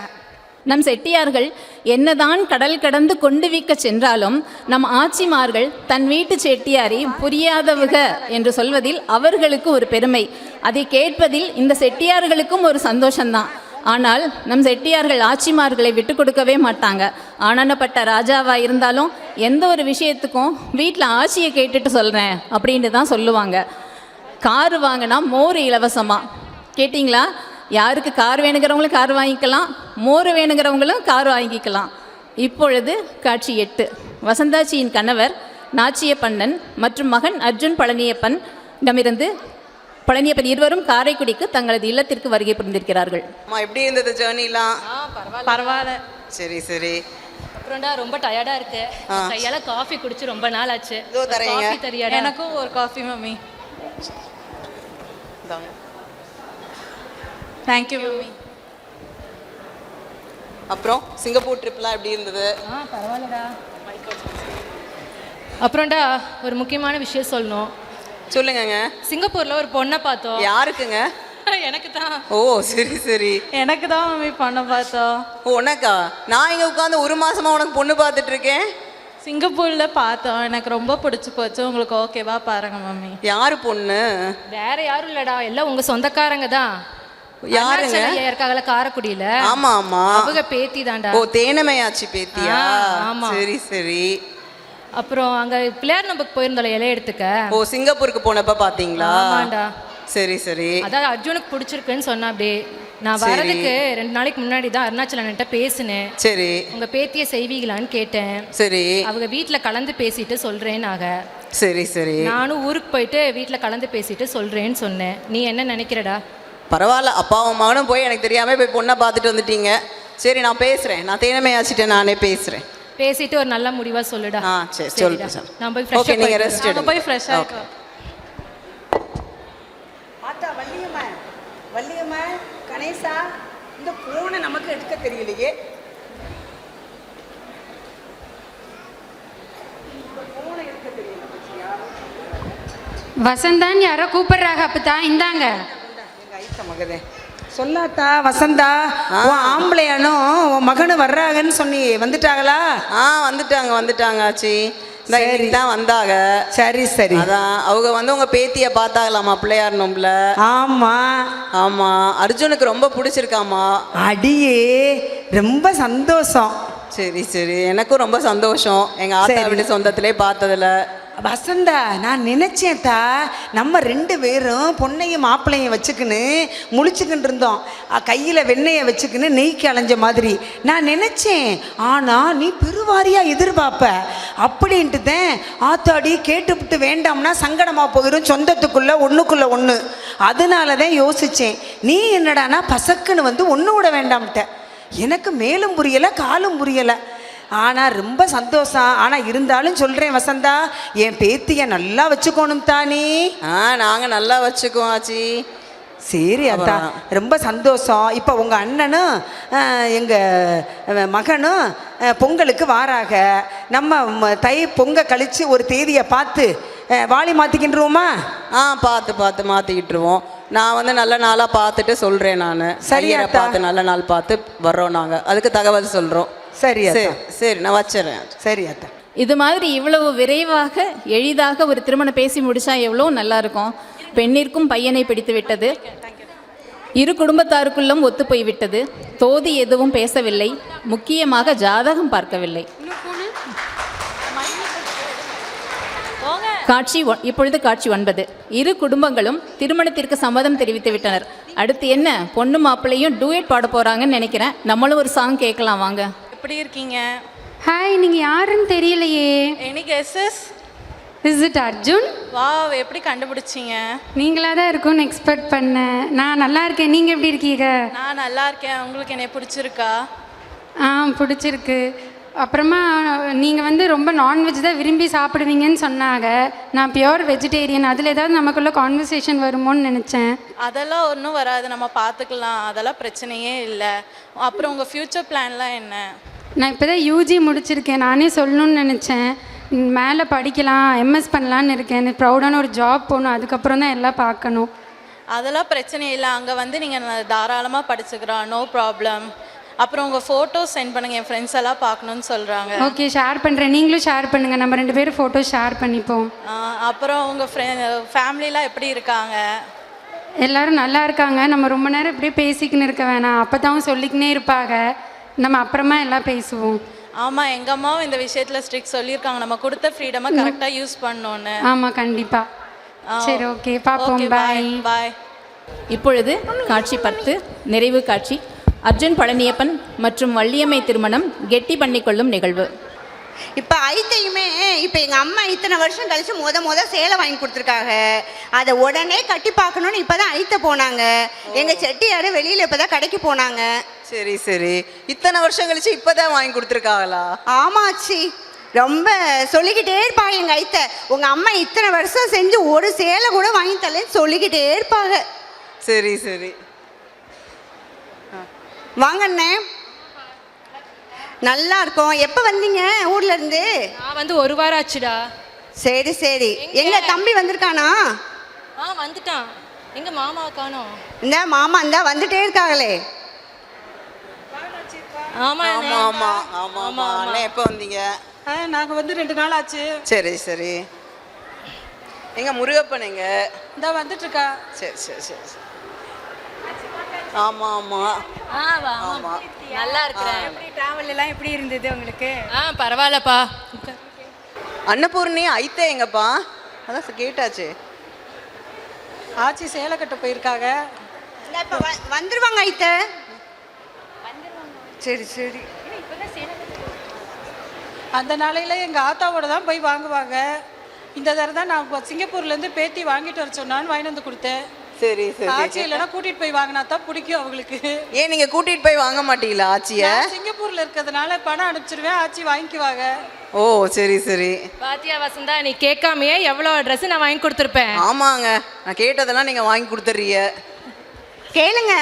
B: நம் செட்டியார்கள் என்னதான் கடல் கடந்து கொண்டு விற்க சென்றாலும் நம் ஆட்சிமார்கள் தன் வீட்டு செட்டியாரை புரியாதவக என்று சொல்வதில் அவர்களுக்கு ஒரு பெருமை. அதை கேட்பதில் இந்த செட்டியார்களுக்கும் ஒரு சந்தோஷம்தான். ஆனால் நம் செட்டியார்கள் ஆட்சிமார்களை விட்டு கொடுக்கவே மாட்டாங்க. ஆனனப்பட்ட ராஜாவாக இருந்தாலும் எந்த ஒரு விஷயத்துக்கும் வீட்டில் ஆட்சியை கேட்டுட்டு சொல்கிறேன் அப்படின்னு தான் சொல்லுவாங்க. காரு வாங்கினா மோர் இலவசமாக. கேட்டிங்களா? யாருக்கு கார் வேணுங்கிறவங்களும் கார் வாங்கிக்கலாம், மோர் வேணுங்கிறவங்களும் கார் வாங்கிக்கலாம். இப்பொழுது காட்சி 8. வசந்தாச்சியின் கணவர் நாச்சியப்பண்ணன் மற்றும் மகன் அர்ஜுன் பழனியப்பனிடமிருந்து பழனியப்பன் இருவரும் காரைக்குடிக்கு தங்களது இல்லத்திற்கு வருகை புரிந்திருக்கிறார்கள்.
F: எப்படி இருந்தது ஜேர்னிலாம்?
K: பரவாயில்ல.
F: சரி சரி.
L: அப்புறம்டா ரொம்ப டயர்டா இருக்கு கையால காஃபி குடிச்சு ரொம்ப நாள் ஆச்சு.
F: இதோ தரேங்க.
L: காஃபி தரியாடா?
K: எனக்கும் ஒரு காஃபி மம்மி. Thank you mummy.
F: அப்புறம் சிங்கப்பூர் ட்ரிப்லாம் எப்படி இருந்தது?
L: பரவாயில்லடா. அப்புறம்டா ஒரு முக்கியமான விஷயம் சொல்லணும்.
F: சொல்லுங்கங்க.
L: சிங்கப்பூர்ல ஒரு பொண்ணை பார்த்தோம்.
F: யாருக்குங்க?
L: எனக்கு தான்.
F: ஓ சரி சரி.
K: எனக்கு தான் மம்மி பொண்ணை பார்த்தோம்.
F: ஓ உனக்கா? நான் இங்கே உட்காந்து 1 மாசமா உனக்கு பொண்ணு பார்த்துட்டு இருக்கேன்.
K: சிங்கப்பூர்ல பார்த்தோம், எனக்கு ரொம்ப பிடிச்சி போச்சு. உங்களுக்கு ஓகேவா பாருங்க மம்மி.
F: யாரு பொண்ணு?
L: வேற யாரும் இல்லடா, எல்லாம் உங்க சொந்தக்காரங்க தான்.
F: யாருங்க?
L: இருக்காங்கல்ல காரைக்குடியில.
F: ஆமா ஆமா.
L: அவங்க பேத்தி தான்டா.
F: ஓ தேனமையாச்சி பேத்தியா?
L: ஆமா.
F: சரி சரி.
L: அப்புறம் அங்க பிள்ளையார் நம்பக்கு போயிருந்தோம் இலைய எடுத்துக்க.
F: ஓ சிங்கப்பூருக்கு போனப்ப பாத்தீங்களா?
L: ஆமாண்டா.
F: சரி சரி.
L: அதான் அர்ஜுனுக்கு பிடிச்சிருக்குன்னு சொன்னா அப்படியே. நான் வரதுக்கு 2 நாளைக்கு முன்னாடி தான் அருணாச்சலன்கிட்ட பேசினேன்.
F: சரி.
L: உங்க பேத்தியை செய்வீங்களான்னு கேட்டேன்.
F: சரி.
L: அவங்க வீட்டுல கலந்து பேசிட்டு சொல்றேன்னாக.
F: சரி சரி.
L: நானும் ஊருக்கு போயிட்டு வீட்டுல கலந்து பேசிட்டு சொல்றேன்னு சொன்னேன். நீ என்ன நினைக்கிறடா?
F: பரவாயில்ல, அப்பாவும் மகனும் போய் எனக்கு தெரியாம போய் பொண்ணை பார்த்துட்டு வந்துட்டீங்க. சரி நான் பேசுறேன், நான் தேனமையாச்சிட்டேன், நானே பேசுறேன்.
L: பேசிட்டு ஒரு நல்ல முடிவா சொல்லுடா.
F: சரி சொல்லுங்க.
L: நான் போய் ஃப்ரெஷ்
F: நீங்க ரெஸ்ட் எடுங்க.
K: போய் ஃப்ரெஷ் ஆயிக்கோ.
C: ஆத்தா வள்ளியம்மா, வள்ளியம்மா, கணேசா, இந்த போனை நமக்கு எடுக்க தெரியலையே.
D: வசந்தான் யாரோ கூப்பிடுறாங்க. அப்பத்தா இந்தாங்க.
C: மகதே சொல்லாத்தா. வசந்தா, உன் ஆம்பளையானும் உன் மகனும் வர்றாங்கன்னு சொன்னி வந்துட்டாங்களா?
F: வந்துட்டாங்க வந்துட்டாங்க ஆச்சி. தான் வந்தாங்க.
C: சரி சரி.
F: அதான் அவங்க வந்து உங்க பேத்திய பார்த்தாங்களாமா பிள்ளையார் நோம்புல.
C: ஆமா
F: ஆமா. அர்ஜுனுக்கு ரொம்ப பிடிச்சிருக்காமா.
C: அடியே ரொம்ப சந்தோஷம்.
F: சரி சரி. எனக்கும் ரொம்ப சந்தோஷம் எங்க ஆத்தா வீட்டு சொந்தத்திலே பார்த்ததுல.
C: வசந்தா, நான் நினைச்சேன்டா நம்ம 2 பேரும் பொண்ணையும் மாப்பிள்ளையும் வச்சுக்கின்னு முழிச்சுக்கிட்டு இருந்தோம். கையில் வெண்ணெயை வச்சுக்கின்னு நெய்க்கு அலைஞ்ச மாதிரி நான் நினச்சேன். ஆனால் நீ பெருவாரியாக எதிர்பார்ப்ப அப்படின்ட்டு தான் ஆத்தாடி கேட்டுவிட்டு வேண்டாம்னா சங்கடமாக போயிடும் சொந்தத்துக்குள்ளே ஒன்றுக்குள்ளே ஒன்று. அதனால தான் யோசித்தேன். நீ என்னடானா பசக்குன்னு வந்து ஒன்று விட வேண்டாம்ட்ட. எனக்கு மேலும் புரியலை காலும் புரியலை. ஆனால் ரொம்ப சந்தோஷம். ஆனால் இருந்தாலும் சொல்கிறேன் வசந்தா, என் பேத்தியை நல்லா வச்சுக்கணும் தானே.
F: நாங்கள் நல்லா வச்சுக்குவோம் ஆச்சி.
C: சரி அத்தா, ரொம்ப சந்தோஷம். இப்போ உங்கள் அண்ணனும் எங்கள் மகனும் பொங்கலுக்கு வாராக. நம்ம பொங்க கழித்து ஒரு தேதியை பார்த்து வாளி மாற்றிக்கிட்டுருவோமா?
F: பார்த்து மாற்றிக்கிட்டுருவோம். நான் வந்து நல்ல நாளாக பார்த்துட்டு சொல்கிறேன். நான்
C: சரியா
F: பார்த்து நல்ல நாள் பார்த்து வர்றோம். நாங்கள் அதுக்கு தகவல் சொல்கிறோம்.
C: சரி
F: சரி நான் வச்சிடறேன்.
C: சரி அத்தா.
B: இது மாதிரி இவ்வளவு விரைவாக எளிதாக ஒரு திருமணம் பேசி முடிச்சா எவ்வளோ நல்லா இருக்கும். பெண்ணிற்கும் பையனை பிடித்து விட்டது. இரு குடும்பத்தாருக்குள்ளும் ஒத்து போய்விட்டது. தோதி எதுவும் பேசவில்லை. முக்கியமாக ஜாதகம் பார்க்கவில்லை. இப்பொழுது காட்சி 9. இரு குடும்பங்களும் திருமணத்திற்கு சம்மதம் தெரிவித்து விட்டனர். அடுத்து என்ன, பொண்ணு மாப்பிள்ளையும் டூயட் பாட போறாங்கன்னு நினைக்கிறேன். நம்மளும் ஒரு சாங் கேட்கலாம் வாங்க.
K: எப்படி இருக்கீங்க?
D: ஹாய், நீங்க யாருன்னு தெரியலையே.
K: Any guesses?
D: Is it Arjun?
K: Wow, எப்படி கண்டுபிடிச்சிங்க?
D: நீங்களா தான் இருக்கும்னு எக்ஸ்பெக்ட் பண்ணேன். நான் நல்லா இருக்கேன். நீங்கள் எப்படி இருக்கீங்க?
K: நான் நல்லா இருக்கேன். உங்களுக்கு என்னை பிடிச்சிருக்கா?
D: பிடிச்சிருக்கு. அப்புறமா நீங்கள் வந்து ரொம்ப நான்வெஜ் தான் விரும்பி சாப்பிடுவீங்கன்னு சொன்னாங்க. நான் பியோர் வெஜிடேரியன். அதில் ஏதாவது நமக்குள்ள கான்வர்சேஷன் வருமோன்னு நினச்சேன்.
K: அதெல்லாம் ஒன்றும் வராது, நம்ம பார்த்துக்கலாம். அதெல்லாம் பிரச்சனையே இல்லை. அப்புறம் உங்கள் ஃப்யூச்சர் பிளான்லாம் என்ன?
D: நான் இப்போ தான் யூஜி முடிச்சிருக்கேன். நானே சொல்லணும்னு நினச்சேன். மேலே படிக்கலாம், எம்எஸ் பண்ணலான்னு இருக்கேன். எனக்கு ப்ரௌடான ஒரு ஜாப் போகணும். அதுக்கப்புறம் தான் எல்லாம் பார்க்கணும்.
K: அதெல்லாம் பிரச்சனை இல்லை. அங்கே வந்து நீங்கள் தாராளமாக படிச்சுக்கிறோம், நோ ப்ராப்ளம். அப்புறம் உங்கள் ஃபோட்டோஸ் சென்ட் பண்ணுங்கள், என் ஃப்ரெண்ட்ஸ் எல்லாம் பார்க்கணுன்னு சொல்கிறாங்க.
D: ஓகே, ஷேர் பண்ணுறேன். நீங்களும் ஷேர் பண்ணுங்கள். நம்ம 2 பேரும் ஃபோட்டோ ஷேர் பண்ணிப்போம்.
K: அப்புறம் உங்கள் ஃபேமிலிலாம் எப்படி இருக்காங்க?
D: எல்லோரும் நல்லா இருக்காங்க. நம்ம ரொம்ப நேரம் இப்படியே பேசிக்கின்னு இருக்க வேணாம். அப்போ தான் சொல்லிக்கினே இருப்பாங்க. நம்ம அப்புறமா எல்லாம் பேசுவோம்.
K: ஆமாம், எங்கள் அம்மாவும் இந்த விஷயத்தில் ஸ்ட்ரிக்ட் சொல்லியிருக்காங்க. நம்ம கொடுத்த ஃப்ரீடமாக கரெக்டாக யூஸ் பண்ணோன்னு.
D: ஆமாம், கண்டிப்பாக. சரி, ஓகே, பார்ப்போம். பாய்
K: பாய்.
B: இப்பொழுது காட்சி 10, நிறைவு காட்சி. அர்ஜுன் பழனியப்பன் மற்றும் வள்ளியம்மை திருமணம் கெட்டி பண்ணிக்கொள்ளும் நிகழ்வு.
E: இப்போ ஐத்தையுமே இப்போ எங்கள் அம்மா இத்தனை வருஷம் கழிச்சு முத சேலை வாங்கி கொடுத்துருக்காங்க. அதை உடனே கட்டி பார்க்கணுன்னு இப்போ தான் ஐத்த போனாங்க. எங்கள் செட்டியார் வெளியில் இப்போ தான் கடைக்கு போனாங்க.
F: சரி சரி, இத்தனை வருஷம் கழிச்சு இப்போதான் வாங்கி கொடுத்துருக்காங்களா?
E: ஆமாச்சி, ரொம்ப சொல்லிக்கிட்டே இருப்பாங்க எங்கள் ஐத்த. உங்கள் அம்மா இத்தனை வருஷம் செஞ்சு ஒரு சேலை கூட வாங்கி தரலன்னு சொல்லிக்கிட்டே இருப்பாங்க.
F: சரி சரி,
E: வாங்கண்ணே, நல்லா இருக்கும். எப்போ வந்தீங்க ஊர்ல இருந்து?
L: நான் வந்து 1 வாரம் ஆச்சுடா.
E: சரி சரி, எங்க தம்பி வந்திருக்கானா?
L: வந்துட்டான். எங்க மாமாவை காணோம்.
E: இந்த மாமா இந்த வந்துட்டே இருக்காங்களே.
L: ஆமா
F: ஆமா ஆமா ஆமா ஆமா. அண்ணே எப்போ வந்தீங்க?
I: நாங்கள் வந்து 2 நாள் ஆச்சு.
F: சரி சரி. எங்க முருகப்பன் எங்க?
I: இந்த வந்துட்டு இருக்கா.
F: சரி சரி சரி. ஆமா ஆமா ஆமா.
L: நல்லா இருக்கிறேன்.
J: எப்படி டிராவல் எல்லாம் எப்படி இருந்தது உங்களுக்கு?
L: பரவாயில்லப்பா.
F: அன்னபூர்ணி ஐத்தே எங்கப்பா? அதான் கேட்டாச்சு.
I: ஆச்சி சேலை கட்ட போயிருக்காங்க.
E: இந்த இப்போ வந்துருவாங்க ஐத்த. சரி சரி.
I: அந்த நாளையில எங்கள் ஆத்தாவோட தான் போய் வாங்குவாங்க. இந்த தடவை தான் நான் சிங்கப்பூர்லேருந்து பேத்தி வாங்கிட்டு வர சொன்னான்னு வாங்கிட்டு வந்து கொடுத்தேன்.
F: சரி சரி.
I: ஆச்சி இல்லைன்னா கூட்டிகிட்டு போய் வாங்கினா தான் பிடிக்கும் அவங்களுக்கு.
F: ஏன் நீங்கள் கூட்டிகிட்டு போய் வாங்க மாட்டீங்களா ஆச்சியை?
I: சிங்கப்பூரில் இருக்கிறதுனால பணம் அனுப்பிச்சிருவேன், ஆச்சி வாங்கிக்குவாங்க.
F: ஓ சரி சரி.
L: பாத்தியா வசந்தா, நீ கேட்காமையே எவ்வளோ ட்ரெஸ் நான் வாங்கி கொடுத்துருப்பேன்.
F: ஆமாங்க, நான் கேட்டதெல்லாம் நீங்கள் வாங்கி கொடுத்துட்றீங்க.
E: கேளுங்க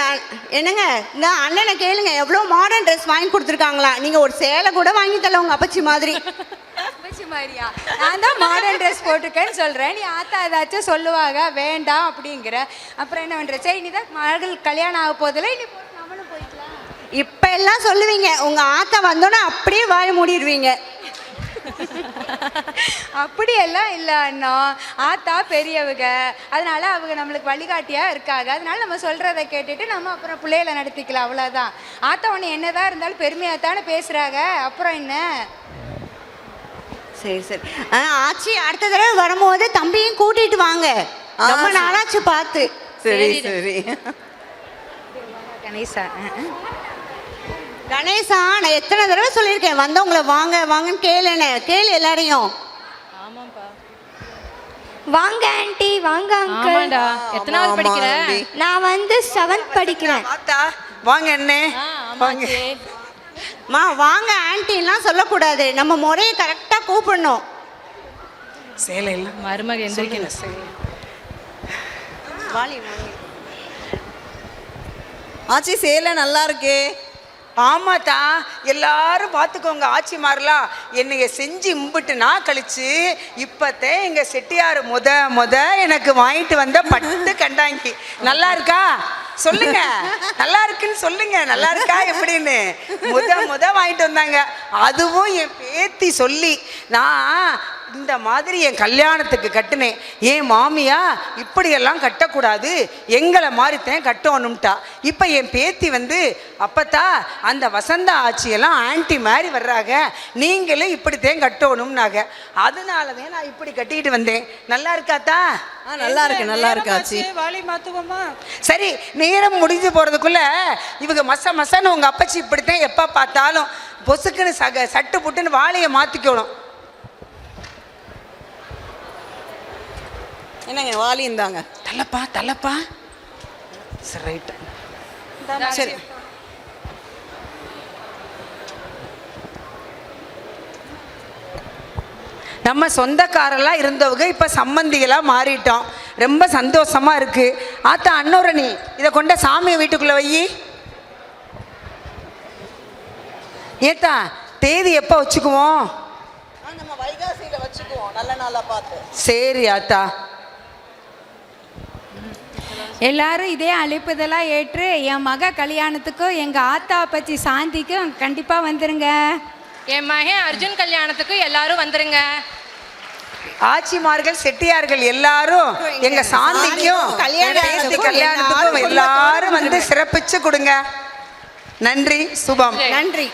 E: என்னங்க, இந்த அண்ணனை கேளுங்க, எவ்வளோ மாடர்ன் ட்ரெஸ் வாங்கி கொடுத்துருக்காங்களா. நீங்கள் ஒரு சேலை கூட வாங்கி தரல உங்கள் அப்பச்சி மாதிரி.
J: அப்பச்சி மாதிரியா? நான் தான் மாடர்ன் ட்ரெஸ் போட்டிருக்கேன்னு சொல்கிறேன். நீ ஆத்தா ஏதாச்சும் சொல்லுவாங்க வேண்டாம் அப்படிங்கிற. அப்புறம் என்ன பண்ணுற? சரி, நீ தான் மகள் கல்யாணம் ஆக போதில்லை, நீ போட்டு நம்மளும் போய்க்கலாம்.
E: இப்போ எல்லாம் சொல்லுவீங்க, உங்கள் ஆத்தா வந்தோன்னே அப்படியே வாய மூடிடுவீங்க.
J: அப்படியெல்லாம் இல்லை அண்ணா, ஆத்தா பெரியவங்க, அதனால அவங்க நம்மளுக்கு வழிகாட்டியாக இருக்காங்க. அதனால நம்ம சொல்கிறத கேட்டுட்டு நம்ம அப்புறம் பிள்ளைகளை நடத்திக்கலாம், அவ்வளோதான். ஆத்தா ஒன்று என்னதான் இருந்தாலும் பெருமையாக தானே பேசுகிறாங்க, அப்புறம் என்ன?
E: சரி சரி. ஆச்சி அடுத்த தடவை வரும்போது தம்பியும் கூட்டிட்டு வாங்க, ரொம்ப நாளாச்சு பார்த்து.
F: சரி சரி.
J: கணேசா
E: கணேசா, நான் எத்தனை தடவை சொல்லியிருக்கேன் வந்தவங்களை வாங்க வாங்கன்னு கேளு எல்லாரையும்.
H: வாங்க ஆண்டி, வாங்க அங்கிள்.
L: ஆமாடா. எத்தனாவது படிக்கிற?
H: நான் வந்து 7th படிக்கிறேன்.
F: ஆத்தா வாங்க அண்ணே. வாங்க.
E: வாங்க ஆன்ட்டிலாம் சொல்லக்கூடாது, நம்ம முறையை கரெக்டாக கூப்பிடணும்.
F: சேலை இல்லை
L: மருமக எந்திரிக்கணும்.
F: ஆச்சி சேலை நல்லா இருக்கே.
C: ஆமாத்தா, எல்லாரும் பார்த்துக்கோங்க. ஆச்சிமாரெலாம் என்னைய செஞ்சு இம்பிட்டு நான் கழிச்சு இப்போத்தே எங்கள் செட்டியார் முத எனக்கு வாங்கிட்டு வந்த பட்டு கண்டாங்கி. நல்லா இருக்கா சொல்லுங்க, நல்லா இருக்குன்னு சொல்லுங்க, நல்லா இருக்கா எப்படின்னு முத வாங்கிட்டு வந்தாங்க. அதுவும் என் பேத்தி சொல்லி நான் இந்த மாதிரி என் கல்யாணத்துக்கு கட்டுனேன். ஏன் மாமியா இப்படியெல்லாம் கட்டக்கூடாது, எங்களை மாதிரித்தான் கட்டணும்ட்டா. இப்போ என் பேத்தி வந்து அப்பத்தா அந்த வசந்தா ஆட்சியெல்லாம் ஆன்டி மாதிரி வர்றாங்க, நீங்களும் இப்படித்தான் கட்டணும்னாங்க. அதனாலதான் நான் இப்படி கட்டிக்கிட்டு வந்தேன். நல்லா இருக்காத்தா?
F: நல்லா இருக்கு நல்லா இருக்கு ஆச்சி.
I: வாலி மாத்துவோமா?
C: சரி, நேரம் முடிஞ்சு போகிறதுக்குள்ள இவங்க மசன்னு உங்கள் அப்பச்சி இப்படித்தான் எப்போ பார்த்தாலும் பொசுக்குன்னு சட்டு புட்டுன்னு வாழையை மாற்றிக்கணும்.
F: என்னங்க வாலி இருந்தாங்க.
C: தள்ளப்பா. சரி ரைட்டு. சரி, நம்ம சொந்தக்காரெல்லாம் இருந்தவங்க இப்போ சம்மந்திகளாக மாறிட்டோம். ரொம்ப சந்தோஷமா இருக்கு. ஆத்தா அன்னோரணி, இதை கொண்ட சாமியை வீட்டுக்குள்ளே வை. ஏத்தா தேதி எப்போ வச்சுக்குவோம்?
F: நம்ம வைகாசியில் வச்சுக்குவோம், நல்ல நாளாக பார்த்து.
C: சரி ஆத்தா.
J: எல்லாரும் இதே அழைப்புதெல்லாம் ஏற்று என் மக கல்யாணத்துக்கும் எங்கள் ஆத்தா அப்பச்சி சாந்திக்கும் கண்டிப்பாக வந்துருங்க.
L: என் மகன் அர்ஜுன் கல்யாணத்துக்கும் எல்லாரும் வந்துருங்க.
C: ஆச்சிமார்கள் செட்டியார்கள் எல்லாரும் எங்க சாந்திக்கும் கல்யாணத்துக்கும் எல்லாரும் வந்து சிறப்பிச்சு கொடுங்க. நன்றி, சுபம்.
E: நன்றி.